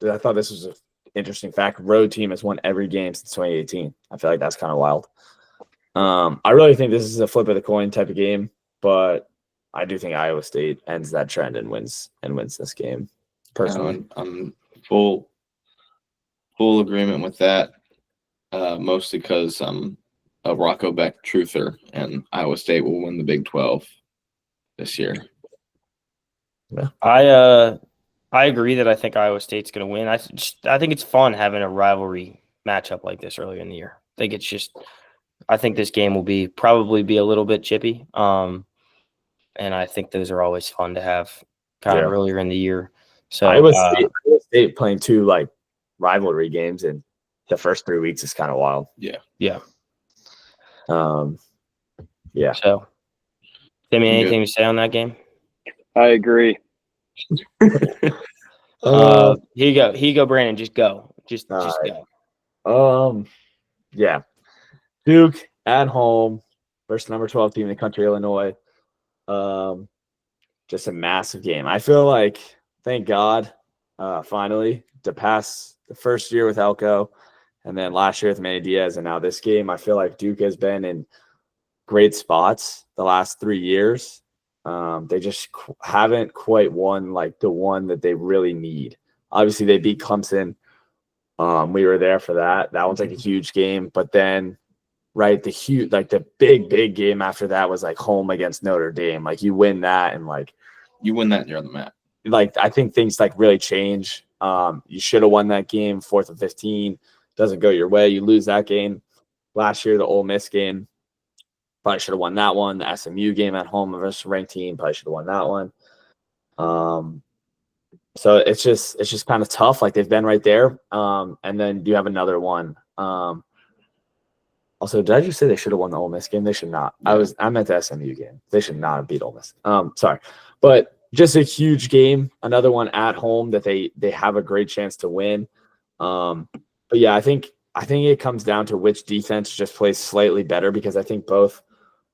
I thought this was interesting fact. Road team has won every game since 2018. I feel like that's kind of wild. I really think this is a flip of the coin type of game, but I do think Iowa State ends that trend and wins this game. Personally, I'm full agreement with that. Mostly because I'm a Rocco Beck truther, and Iowa State will win the Big 12 this year. Yeah. I agree that I think Iowa State's going to win. I think it's fun having a rivalry matchup like this earlier in the year. I think this game will probably be a little bit chippy. And I think those are always fun to have kind of earlier in the year. So Iowa State playing 2 like rivalry games in the first 3 weeks is kind of wild. Yeah. Yeah. So, Timmy, anything to say on that game? I agree. Here you go, Brandon. Just go. Just go. Yeah. Duke at home versus number 12 team in the country, Illinois. Just a massive game. I feel like, thank God, finally, to pass the first year with Elko and then last year with Manny Diaz and now this game, I feel like Duke has been in great spots the last 3 years. They just haven't quite won like the one that they really need. Obviously, they beat Clemson. We were there for that. That was like a huge game. But then, right, the big game after that was like home against Notre Dame. Like you win that and like you win that, you're on the map. Like I think things like really change. You should have won that game, 4th and 15. Doesn't go your way. You lose that game. Last year, the Ole Miss game. Probably should have won that one. The SMU game at home versus a ranked team. Probably should have won that one. So it's just kind of tough. Like they've been right there. And then do you have another one? Also, did I just say they should have won the Ole Miss game? They should not. Yeah. I meant the SMU game. They should not have beat Ole Miss. Sorry. But just a huge game. Another one at home that they have a great chance to win. But yeah, I think it comes down to which defense just plays slightly better because I think both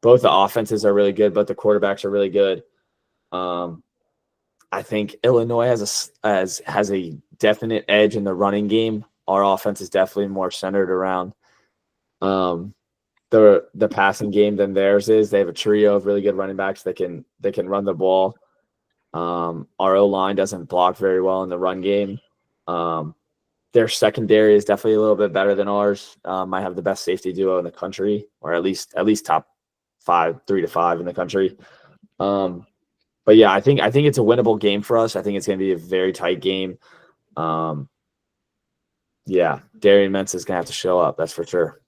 the offenses are really good, but the quarterbacks are really good. I think Illinois has a definite edge in the running game. Our offense is definitely more centered around the passing game than theirs is. They have a trio of really good running backs that can run the ball. Our O-line doesn't block very well in the run game. Their secondary is definitely a little bit better than ours. Might have the best safety duo in the country, or at least top 3 to 5 in the country. But yeah, I think it's a winnable game for us. I think it's going to be a very tight game. Yeah, Darian Mentz is going to have to show up. That's for sure.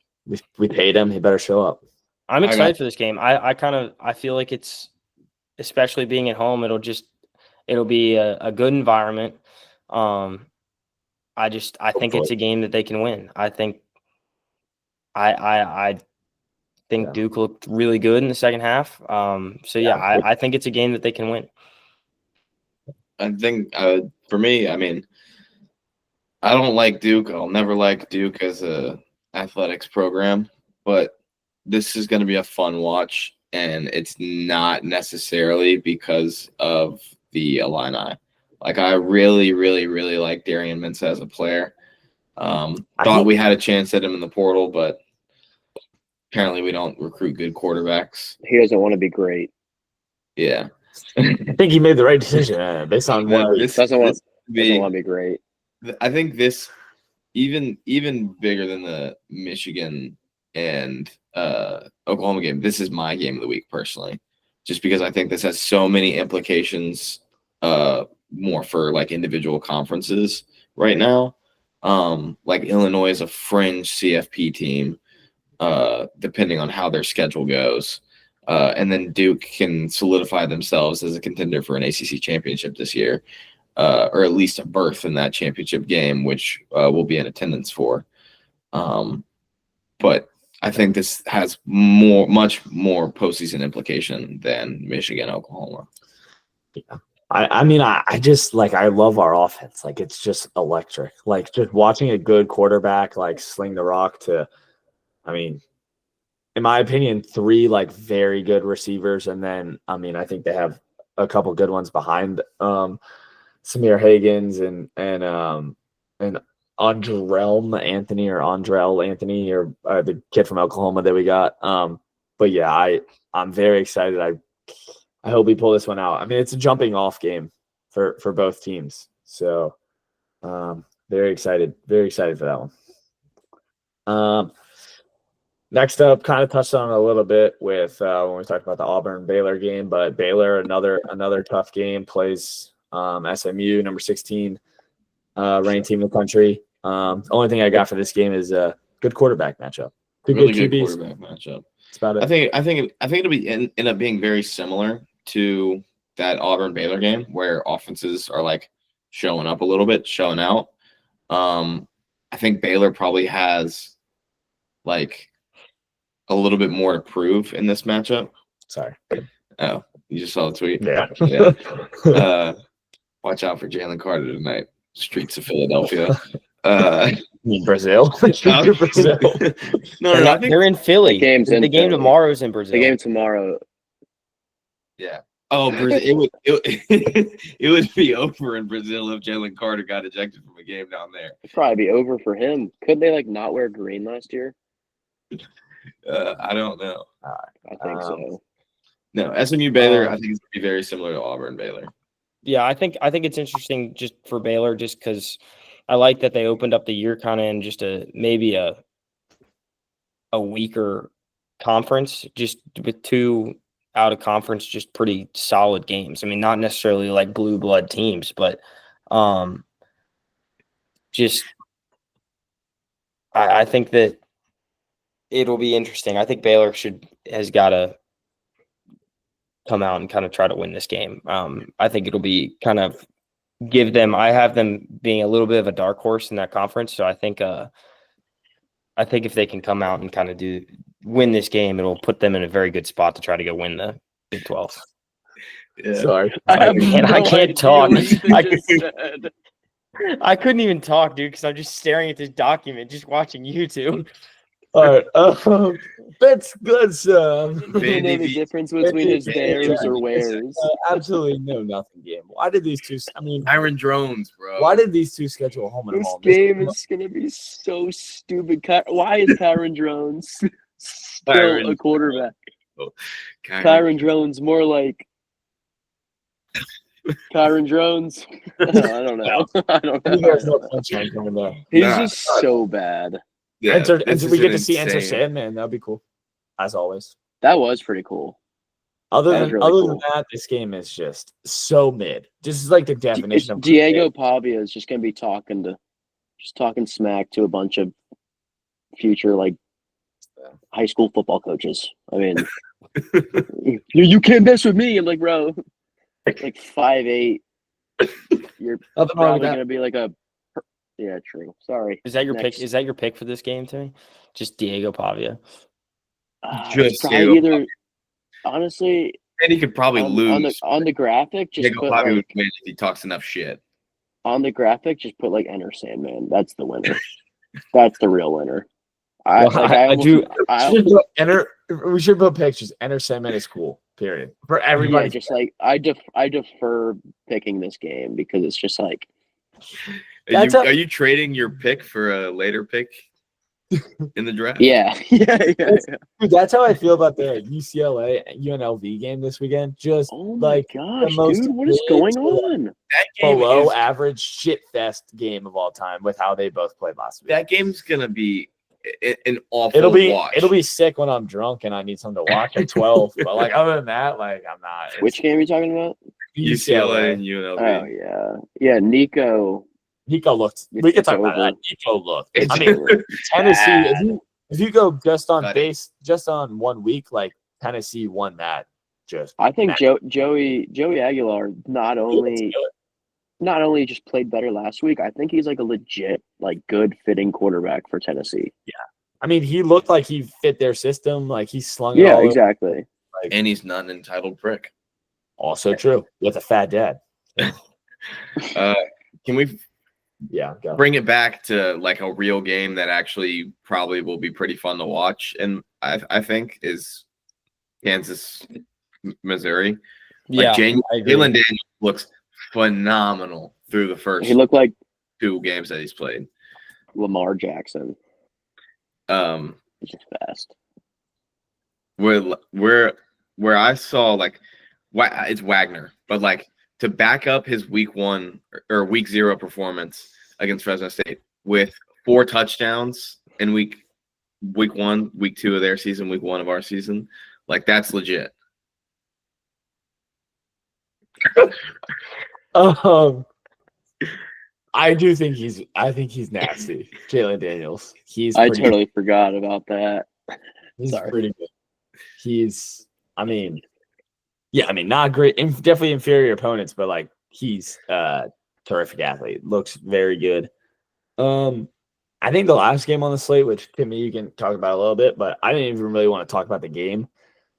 We paid him. He better show up. I'm excited for this game. I feel like it's, especially being at home, it'll be a good environment. I think it's a game that they can win. I think Duke looked really good in the second half. I think it's a game that they can win. I think for me, I mean, I don't like Duke. I'll never like Duke as a athletics program, but this is going to be a fun watch, and it's not necessarily because of the Illini. Like I really, really, really like Darian Mintz as a player. Thought we had a chance at him in the portal, but apparently we don't recruit good quarterbacks. He doesn't want to be great. Yeah. I think he made the right decision based on what doesn't want to be great. I think this even bigger than the Michigan and Oklahoma game. This is my game of the week personally, just because I think this has so many implications. More for like individual conferences right now. Like Illinois is a fringe CFP team, depending on how their schedule goes. And then Duke can solidify themselves as a contender for an ACC championship this year, or at least a berth in that championship game, which we'll be in attendance for. But I think this has much more postseason implication than Michigan, Oklahoma. Yeah. I just like, I love our offense. Like, it's just electric. Like, just watching a good quarterback, like, sling the rock to, I mean, in my opinion, 3, like, very good receivers. And then, I mean, I think they have a couple good ones behind Samir Hagans and Andrell Anthony or the kid from Oklahoma that we got. But yeah, I'm very excited. I hope we pull this one out. I mean, it's a jumping off game for both teams. So very excited for that one. Next up, kind of touched on it a little bit with when we talked about the Auburn Baylor game, but Baylor, another tough game, plays SMU, number 16 ranked team in the country. Only thing I got for this game is a good quarterback matchup. Really good quarterback matchup. That's about it. I think it'll be end up being very similar to that Auburn Baylor game where offenses are like showing up a little bit, showing out. I think Baylor probably has like a little bit more to prove in this matchup. Sorry. Oh, you just saw the tweet? Yeah. Watch out for Jalen Carter tonight. Streets of Philadelphia. Brazil. Brazil. No, I think they're in Philly. The game tomorrow's in Brazil. The game tomorrow. Yeah. Oh, Brazil. It would be over in Brazil if Jalen Carter got ejected from a game down there. It'd probably be over for him. Couldn't they not wear green last year? I don't know. I think so. No, SMU Baylor. I think it's gonna be very similar to Auburn Baylor. Yeah, I think it's interesting just for Baylor, just because I like that they opened up the year kind of in just maybe a weaker conference, just with two out of conference, just pretty solid games. I mean, not necessarily like blue blood teams, but just I think that it'll be interesting. I think Baylor has got to come out and kind of try to win this game. I think it'll be kind of I have them being a little bit of a dark horse in that conference. So I think if they can come out and kind of win this game, it'll put them in a very good spot to try to go win the Big 12. Yeah. Sorry. I can't talk. I couldn't even talk, dude, because I'm just staring at this document, just watching YouTube. All right. That's good stuff. You know the difference between his theirs or where's? Absolutely no nothing game. Why did these two? I mean, Aaron Drones, bro. Why did these two schedule home and This home? game is gonna be so stupid. Why is Kyron Drones still a quarterback? Kyron Drones more like Kyron Drones. I don't know. There's no punchline coming there. He's just so bad. Yeah, We get to see Enter Sandman. That'd be cool, as always. That was pretty cool. Other That than was really cool. that, this game is just so mid. Just like the definition of Diego Pavia is just gonna be talking smack to a bunch of future high school football coaches. I mean, you can't mess with me. I'm like, bro, like 5'8". You're probably gonna be like a. Yeah, true. Sorry. Is that your pick? Is that your pick for this game, Timmy? Just Diego Pavia. Just probably either. Honestly, and he could probably lose on the graphic. Just Diego put Pavia would win if he talks enough shit. On the graphic, just put Enter Sandman. That's the winner. That's the real winner. I do. We should put pictures. Enter Sandman is cool. Period. For everybody. Yeah, just I defer picking this game because it's just like. Are you trading your pick for a later pick in the draft? Yeah. Dude, that's how I feel about the UCLA UNLV game this weekend. Just gosh, dude, what is going on? That game below average shit fest game of all time with how they both played last week. That game's gonna be an awful watch. It'll be sick when I'm drunk and I need something to watch at 12. But other than that, I'm not. Which game are you talking about? UCLA and UNLV. Oh yeah, Nico looked. We can talk about that. Nico looked. I mean, Tennessee. If you go just on 1 week, Tennessee won that. I think Joey Aguilar not only just played better last week. I think he's a legit good fitting quarterback for Tennessee. Yeah, I mean, he looked like he fit their system. He slung. Yeah, exactly. And he's not an entitled prick. Also true with a fat dad. Can we? Yeah, bring it back to a real game that actually probably will be pretty fun to watch, and I think is Kansas, Missouri. Yeah, Jalen Daniels looks phenomenal through the first. He looked like 2 games that he's played. Lamar Jackson. He's just fast. Where I saw like it's Wagner, but like to back up his week 1 or week 0 performance against Fresno State with 4 touchdowns in week 1, week 2 of their season, week 1 of our season, like that's legit. I think he's nasty. Jalen Daniels. I totally forgot about that. He's Sorry. pretty good. Not great. Definitely inferior opponents, but like he's a terrific athlete. Looks very good. I think the last game on the slate, which to me you can talk about a little bit, but I didn't even really want to talk about the game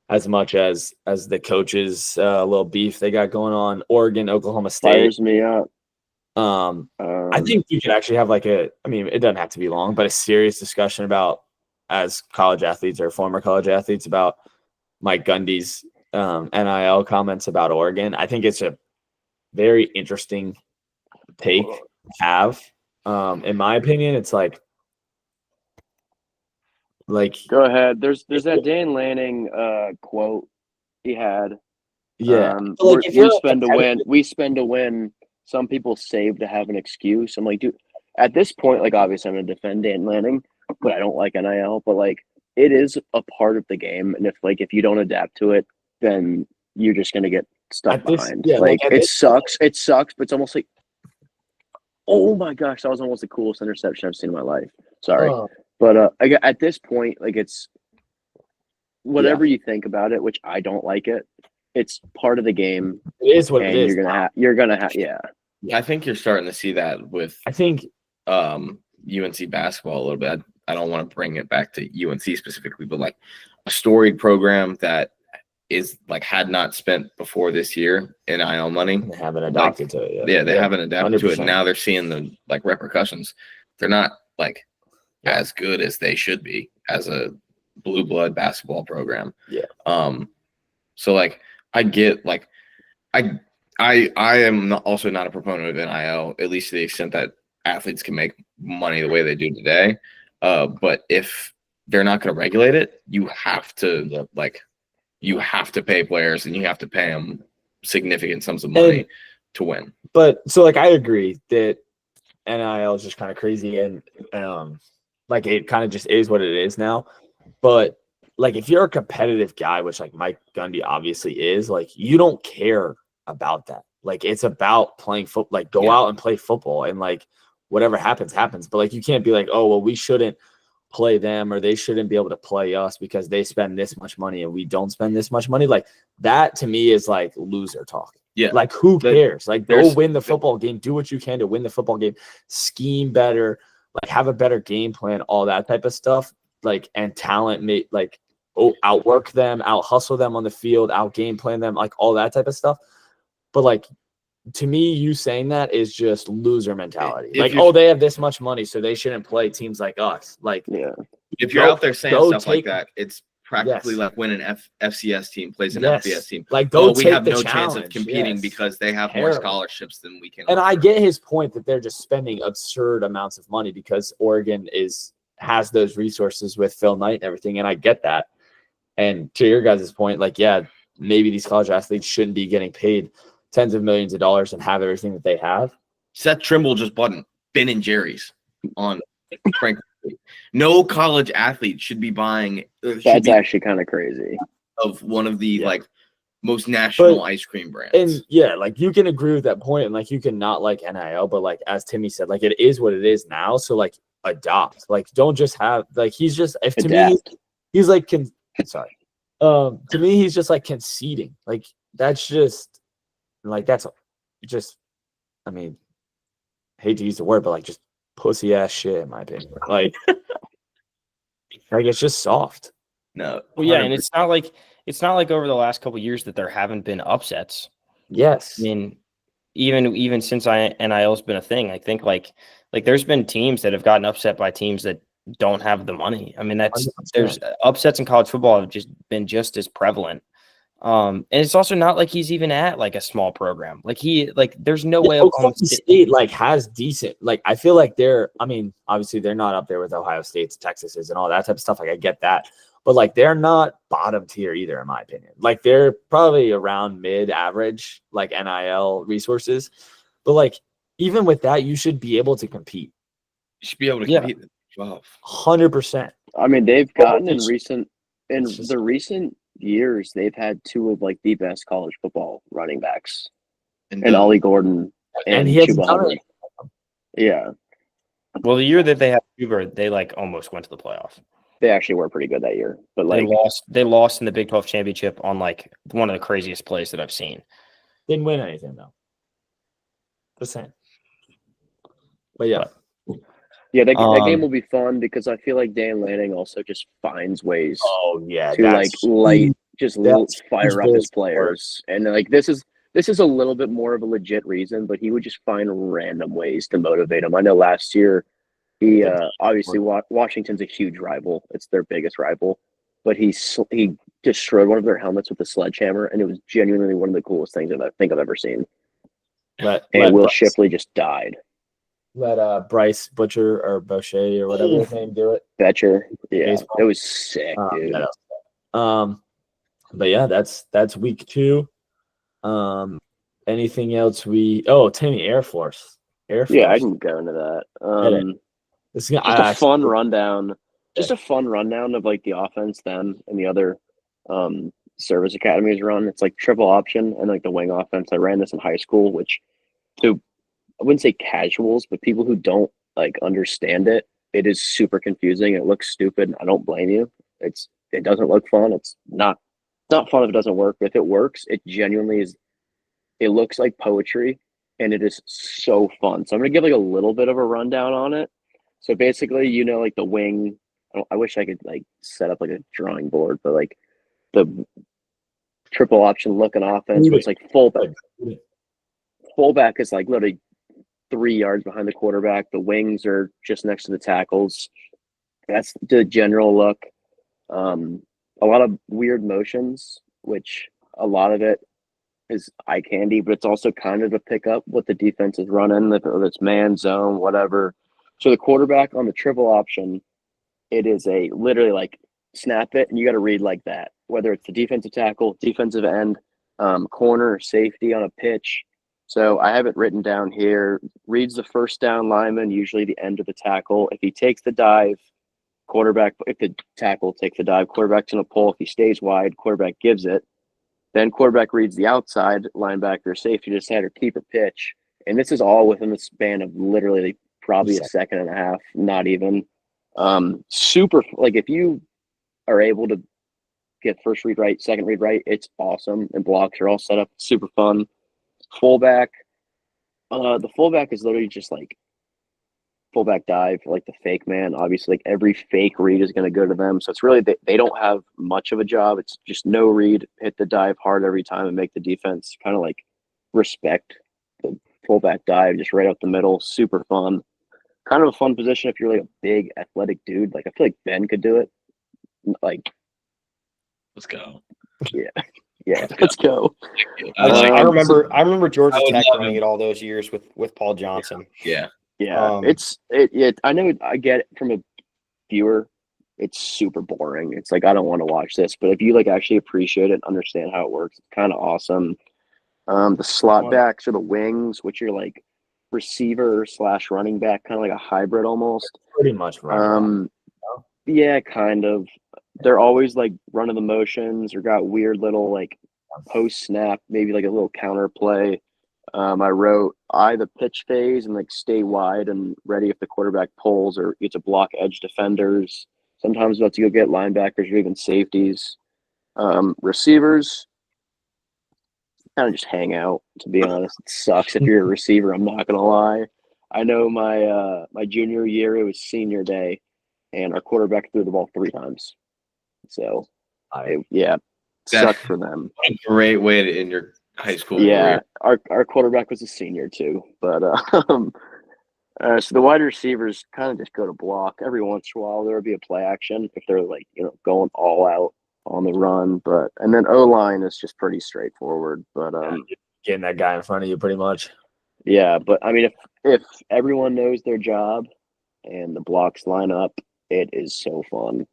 as much as the coaches' little beef they got going on. Oregon, Oklahoma State. Fires me up. I think you could actually have it doesn't have to be long, but a serious discussion about, as college athletes or former college athletes, about Mike Gundy's NIL comments about Oregon. I think it's a very interesting take to have. In my opinion, it's like go ahead. There's that Dan Lanning quote he had. Yeah. We spend to win. Some people save to have an excuse. I'm like, dude, at this point, like obviously I'm gonna defend Dan Lanning, but I don't like NIL. But like it is a part of the game. And if you don't adapt to it, then you're just gonna get stuck behind. Yeah, it sucks. It sucks, but it's almost like, oh my gosh, that was almost the coolest interception I've seen in my life. Sorry. But at this point, like it's whatever you think about it, which I don't like it. It's part of the game. It is what it is. You're gonna have. Yeah. I think you're starting to see that with. I think UNC basketball a little bit. I don't want to bring it back to UNC specifically, but like a storied program that is like had not spent before this year NIL money. They haven't adapted to it yet. Yeah, they haven't adapted 100%. to it. Now they're seeing the like repercussions. They're not like as good as they should be as a blue blood basketball program. Yeah. So like I get like I am also not a proponent of NIL, at least to the extent that athletes can make money the way they do today. But if they're not going to regulate it, you have to pay players and you have to pay them significant sums of money to win. But so like I agree that NIL is just kind of crazy and like it kind of just is what it is now. But like if you're a competitive guy, which like Mike Gundy obviously is, like you don't care about that. Like it's about playing football, like go out and play football and like whatever happens. But like you can't be like, oh well, we shouldn't play them or they shouldn't be able to play us because they spend this much money and we don't spend this much money. Like that to me is like loser talk. Yeah. Like who cares? Like go win the football game, do what you can to win the football game, scheme better, like have a better game plan, all that type of stuff. Like and talent may like outwork them, out hustle them on the field, out game plan them, like all that type of stuff. But like to me, you saying that is just loser mentality. They have this much money, so they shouldn't play teams like us. Like, if you're out there saying stuff like that, it's practically like when an FCS team plays an FBS team. Like, we have no chance of competing because they have more scholarships than we can. And I get his point that they're just spending absurd amounts of money because Oregon has those resources with Phil Knight and everything, and I get that. And to your guys' point, like, yeah, maybe these college athletes shouldn't be getting paid tens of millions of dollars and have everything that they have. Seth Trimble just bought Ben and Jerry's on Frank. No college athlete should be buying. That's actually kind of crazy. Of one of the like most national ice cream brands. And like you can agree with that point, and like you can not like NIL, but like as Timmy said, like it is what it is now. So like adopt. Like don't just have like he's just if to me he's like sorry. To me he's just like conceding. Like that's just like that's just I mean hate to use the word, but like just pussy ass shit in my opinion. Like it's just soft. No. Well, yeah, and it's not like over the last couple of years that there haven't been upsets. Yes. I mean, even since NIL's been a thing, I think like there's been teams that have gotten upset by teams that don't have the money. I mean, there's upsets in college football have just been just as prevalent And it's also not like he's even at like a small program. Like there's no way Oklahoma Oklahoma State. State like has decent. Like I feel like I mean, obviously they're not up there with Ohio State's, Texas's, and all that type of stuff. Like I get that, but like they're not bottom tier either, in my opinion. Like they're probably around mid-average, like NIL resources. But like even with that, you should be able to compete. You should be able to Yeah. compete. 12. 100%. I mean, they've gotten in it's- it's just- the recent years, they've had two of like the best college football running backs, and Ollie Gordon And he Chuba hasn't done Hubbard. it. Yeah, Well, the year that they had Uber, they like almost went to the playoff. they actually were pretty good that year, but They like lost. They lost in the Big 12 championship on like one of the craziest plays that I've seen. Didn't win anything though. Just saying. But yeah. yeah, that game Um, will be fun because I feel like Dan Lanning also just finds ways Oh yeah. to like light just that's fire up huge his for it. players, and like this is a little bit more of a legit reason, but he would just find random ways to motivate him. I know last year he obviously Washington's a huge rival; it's their biggest rival, but he destroyed one of their helmets with a sledgehammer, and it was genuinely one of the coolest things I think I've ever seen. Let And Will Bryce, Shipley just died. let Bryce Butcher or Boucher or whatever his name do it. Betcher, yeah, Baseball. it was sick, dude. Yeah, that was- but yeah, that's week 2. Anything else Timmy Air Force. Yeah, I can go into that. This is Just a fun rundown. Just a fun rundown of like the offense them and the other service academies run. It's like triple option and like the wing offense. I ran this in high school, which to I wouldn't say casuals, but people who don't like understand it, it is super confusing. It looks stupid. I don't blame you. It doesn't look fun. It's not fun if it doesn't work. But if it works, it genuinely is. It looks like poetry, and it is so fun. So I'm gonna give like a little bit of a rundown on it. So basically, like the wing. I wish I could like set up like a drawing board, but like the triple option looking offense, where it's like fullback. Fullback is like literally 3 yards behind the quarterback. The wings are just next to the tackles. That's the general look. A lot of weird motions, which a lot of it is eye candy, but it's also kind of to pick up what the defense is running, whether it's man, zone, whatever. So the quarterback on the triple option, it is a literally like snap it, and you got to read like that, whether it's the defensive tackle, defensive end, corner, safety on a pitch. So I have it written down here. Reads the first down lineman, usually the end of the tackle. If he takes the dive, if the tackle takes the dive, quarterback's going to pull. If he stays wide, quarterback gives it. Then quarterback reads the outside, linebacker, safety to decide or keeper pitch. And this is all within the span of literally probably a second and a half, not even. Super, like if you are able to get first read right, second read right, it's awesome. And blocks are all set up, super fun. Fullback, the fullback is literally just like fullback dive, like the fake man. Obviously, like every fake read is going to go to them. So it's really, they don't have much of a job. It's just no read, hit the dive hard every time and make the defense kind of like respect the fullback dive just right up the middle. Super fun. Kind of a fun position if you're like a big athletic dude. Like I feel like Ben could do it. Like, Let's go. yeah. Yeah, let's go. I remember Georgia I would Tech love running him. it all those years with Paul Johnson. Yeah. Yeah, I know I get it from a viewer. It's super boring. It's like I don't want to watch this, but if you like actually appreciate it and understand how it works, it's kind of awesome. The slot backs or the wings, which are like receiver / running back, kind of like a hybrid almost. Pretty much right. Yeah, kind of. They're always like running the motions or got weird little like post snap, maybe like a little counter play. I wrote the pitch phase and like stay wide and ready if the quarterback pulls or gets to block edge defenders. Sometimes about to go get linebackers or even safeties. Receivers kind of just hang out, to be honest. It sucks if you're a receiver, I'm not gonna lie. I know my junior year, it was senior day, and our quarterback threw the ball 3 times. So sucked for them. A great way to end your high school Yeah, career. our quarterback was a senior too, but so the wide receivers kind of just go to block every once in a while. There would be a play action if they're like going all out. on the run, and then O-line is just pretty straightforward. But Getting that guy in front of you pretty much. yeah, but I mean, if everyone knows their job and the blocks line up, it is so fun.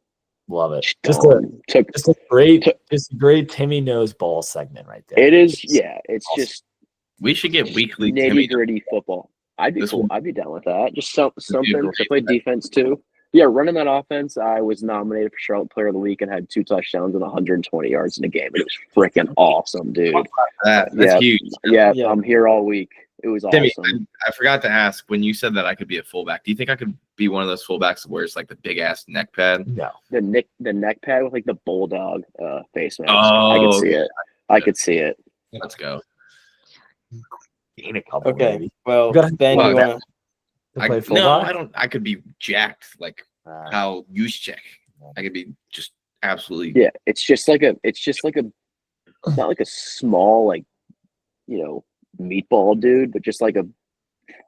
Love it. Just Just a great Timmy knows ball segment right there. it is, yeah. It's Awesome. just We should get weekly nitty Timmy. gritty football. I'd be This cool. one- I'd be down with that. Just something. great. I played defense too. Yeah, running that offense, I was nominated for Charlotte Player of the Week and had 2 touchdowns and 120 yards in a game. It was freaking awesome, dude. That's Yeah. huge. Yeah, Yeah. I'm here all week. It was Timmy, awesome. I forgot to ask when you said that I could be a fullback. Do you think I could be one of those fullbacks that wears like the big ass neck pad? No. The neck pad with like the bulldog face mask. Oh, I could see okay. it. I could see it. Let's go. Gain a couple. Okay. Maybe. Well, You gotta- Ben, Well, you want to? To I, play no, fullback? I don't. I could be jacked like Uh, how Juszczyk. I could be just absolutely. Yeah, it's just like a not like a small meatball dude, but just like a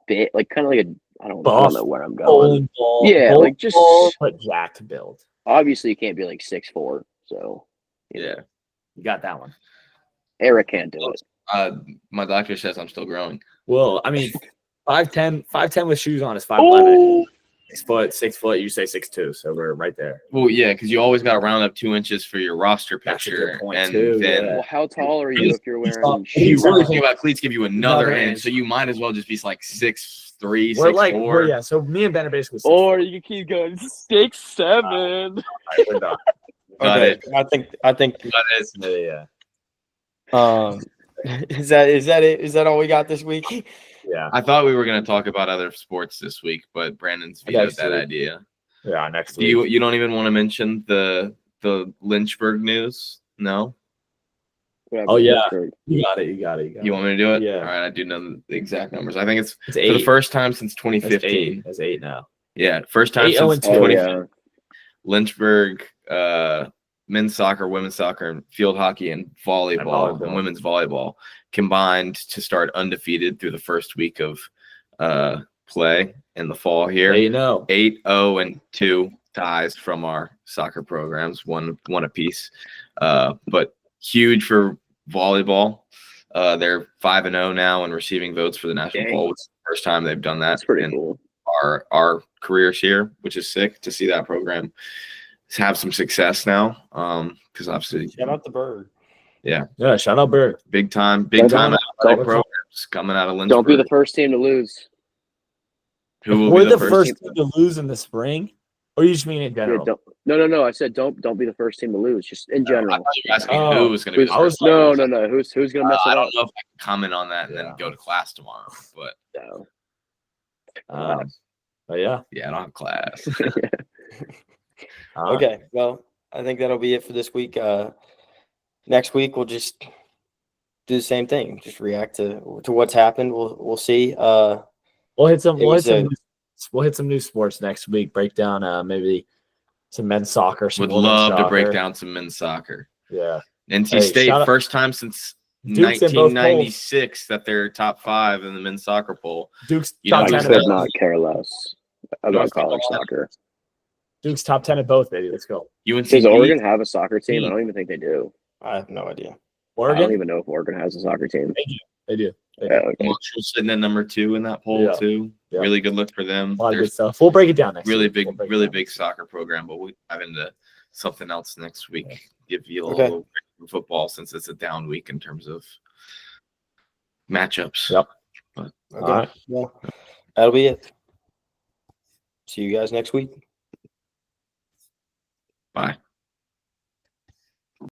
bit like kind of like I don't Buff, know where I'm going. bowling ball. Yeah, bowling like just- ball, but jacked build. Obviously, you can't be like 6'4", so Yeah. You got that one. Eric can't do it. My doctor says I'm still growing. Well, I mean, 5'10" with shoes on is 5'11". 6 foot. You say 6'2", so we're right there. Well, yeah, because you always got to round up 2 inches for your roster That's a good picture, point, and too, then yeah. Well, how tall are you if you're wearing if you shoes? really think about cleats, give you another Another inch, inch. so you might as well just be like 6'3", We're like, 6'4". yeah. So me and Ben are basically 6'4". Or you can keep going 6'7". Alright, we're done. Got Okay. it. I think. But it's- Yeah. Is that it? Is that all we got this week? Yeah. I thought we were going to talk about other sports this week, but Brandon's vetoed Next that week. idea. Yeah. Next Do week. you don't even want to mention the Lynchburg news? No, Whatever. Oh, yeah. Sure. You got it. You got it. you want me to do it? Yeah. All right, I do know the exact numbers. I think it's It's for 8. the first time since That's 2015. 8. That's 8 now. Yeah, first time 8-0 since and 2. 2015. Yeah. Lynchburg, men's soccer, women's soccer, and field hockey and volleyball and, volleyball. women's volleyball combined to start undefeated through the first week of play in the fall here. 8-0. 8-0-2 ties from our soccer programs, one apiece. But huge for volleyball. They're 5-0 now and receiving votes for the national Dang. poll. It's the first time they've done that That's pretty in cool. our careers here, which is sick to see that program have some success now. Because obviously, Shout out the bird. Yeah. Shout out Bird. big time Don't- athletic don't- programs coming out of Lynchburg. Don't be the first team to lose. Who will We're be the the first team? team to lose in the spring, or you just mean in Yeah, general? no. I said don't be the first team to lose. Just in I general. thought you were asking Oh. who was going to be the Who's- first. no. one. Who's gonna mess I it don't up? know if I can comment on that and Yeah. then go to class tomorrow. But No. But yeah. yeah, I don't have class. Okay. Well, I think that'll be it for this week. Next week we'll just do the same thing. Just react to what's happened. We'll see. We'll hit some. It was We'll hit some new sports next week. Break down maybe some men's soccer. Some Would women's love to break soccer. down some men's soccer. Yeah. NC Hey, State, shout out- first time since Duke's in both 1996 that they're top 5 in the men's soccer poll. Duke's You know, top I Duke's 10. could At, not care less about North college Carolina. soccer. Duke's top 10 at both, baby. Let's go. UNC Does beat- Oregon have a soccer team? I don't even think they do. I have no idea. I don't Oregon. even know if Oregon has a soccer team. They do. Yeah, okay. Marshall sitting at number 2 in that poll Yeah. too. Yeah. Really good look for them. A lot of good There's stuff. We'll break it down next. really week. big, We'll break it really down. big soccer program, but we dive into something else next week. Give you a Okay. little break from football since it's a down week in terms of matchups. Yep. Okay. All right. Well, that'll be it. See you guys next week. Bye.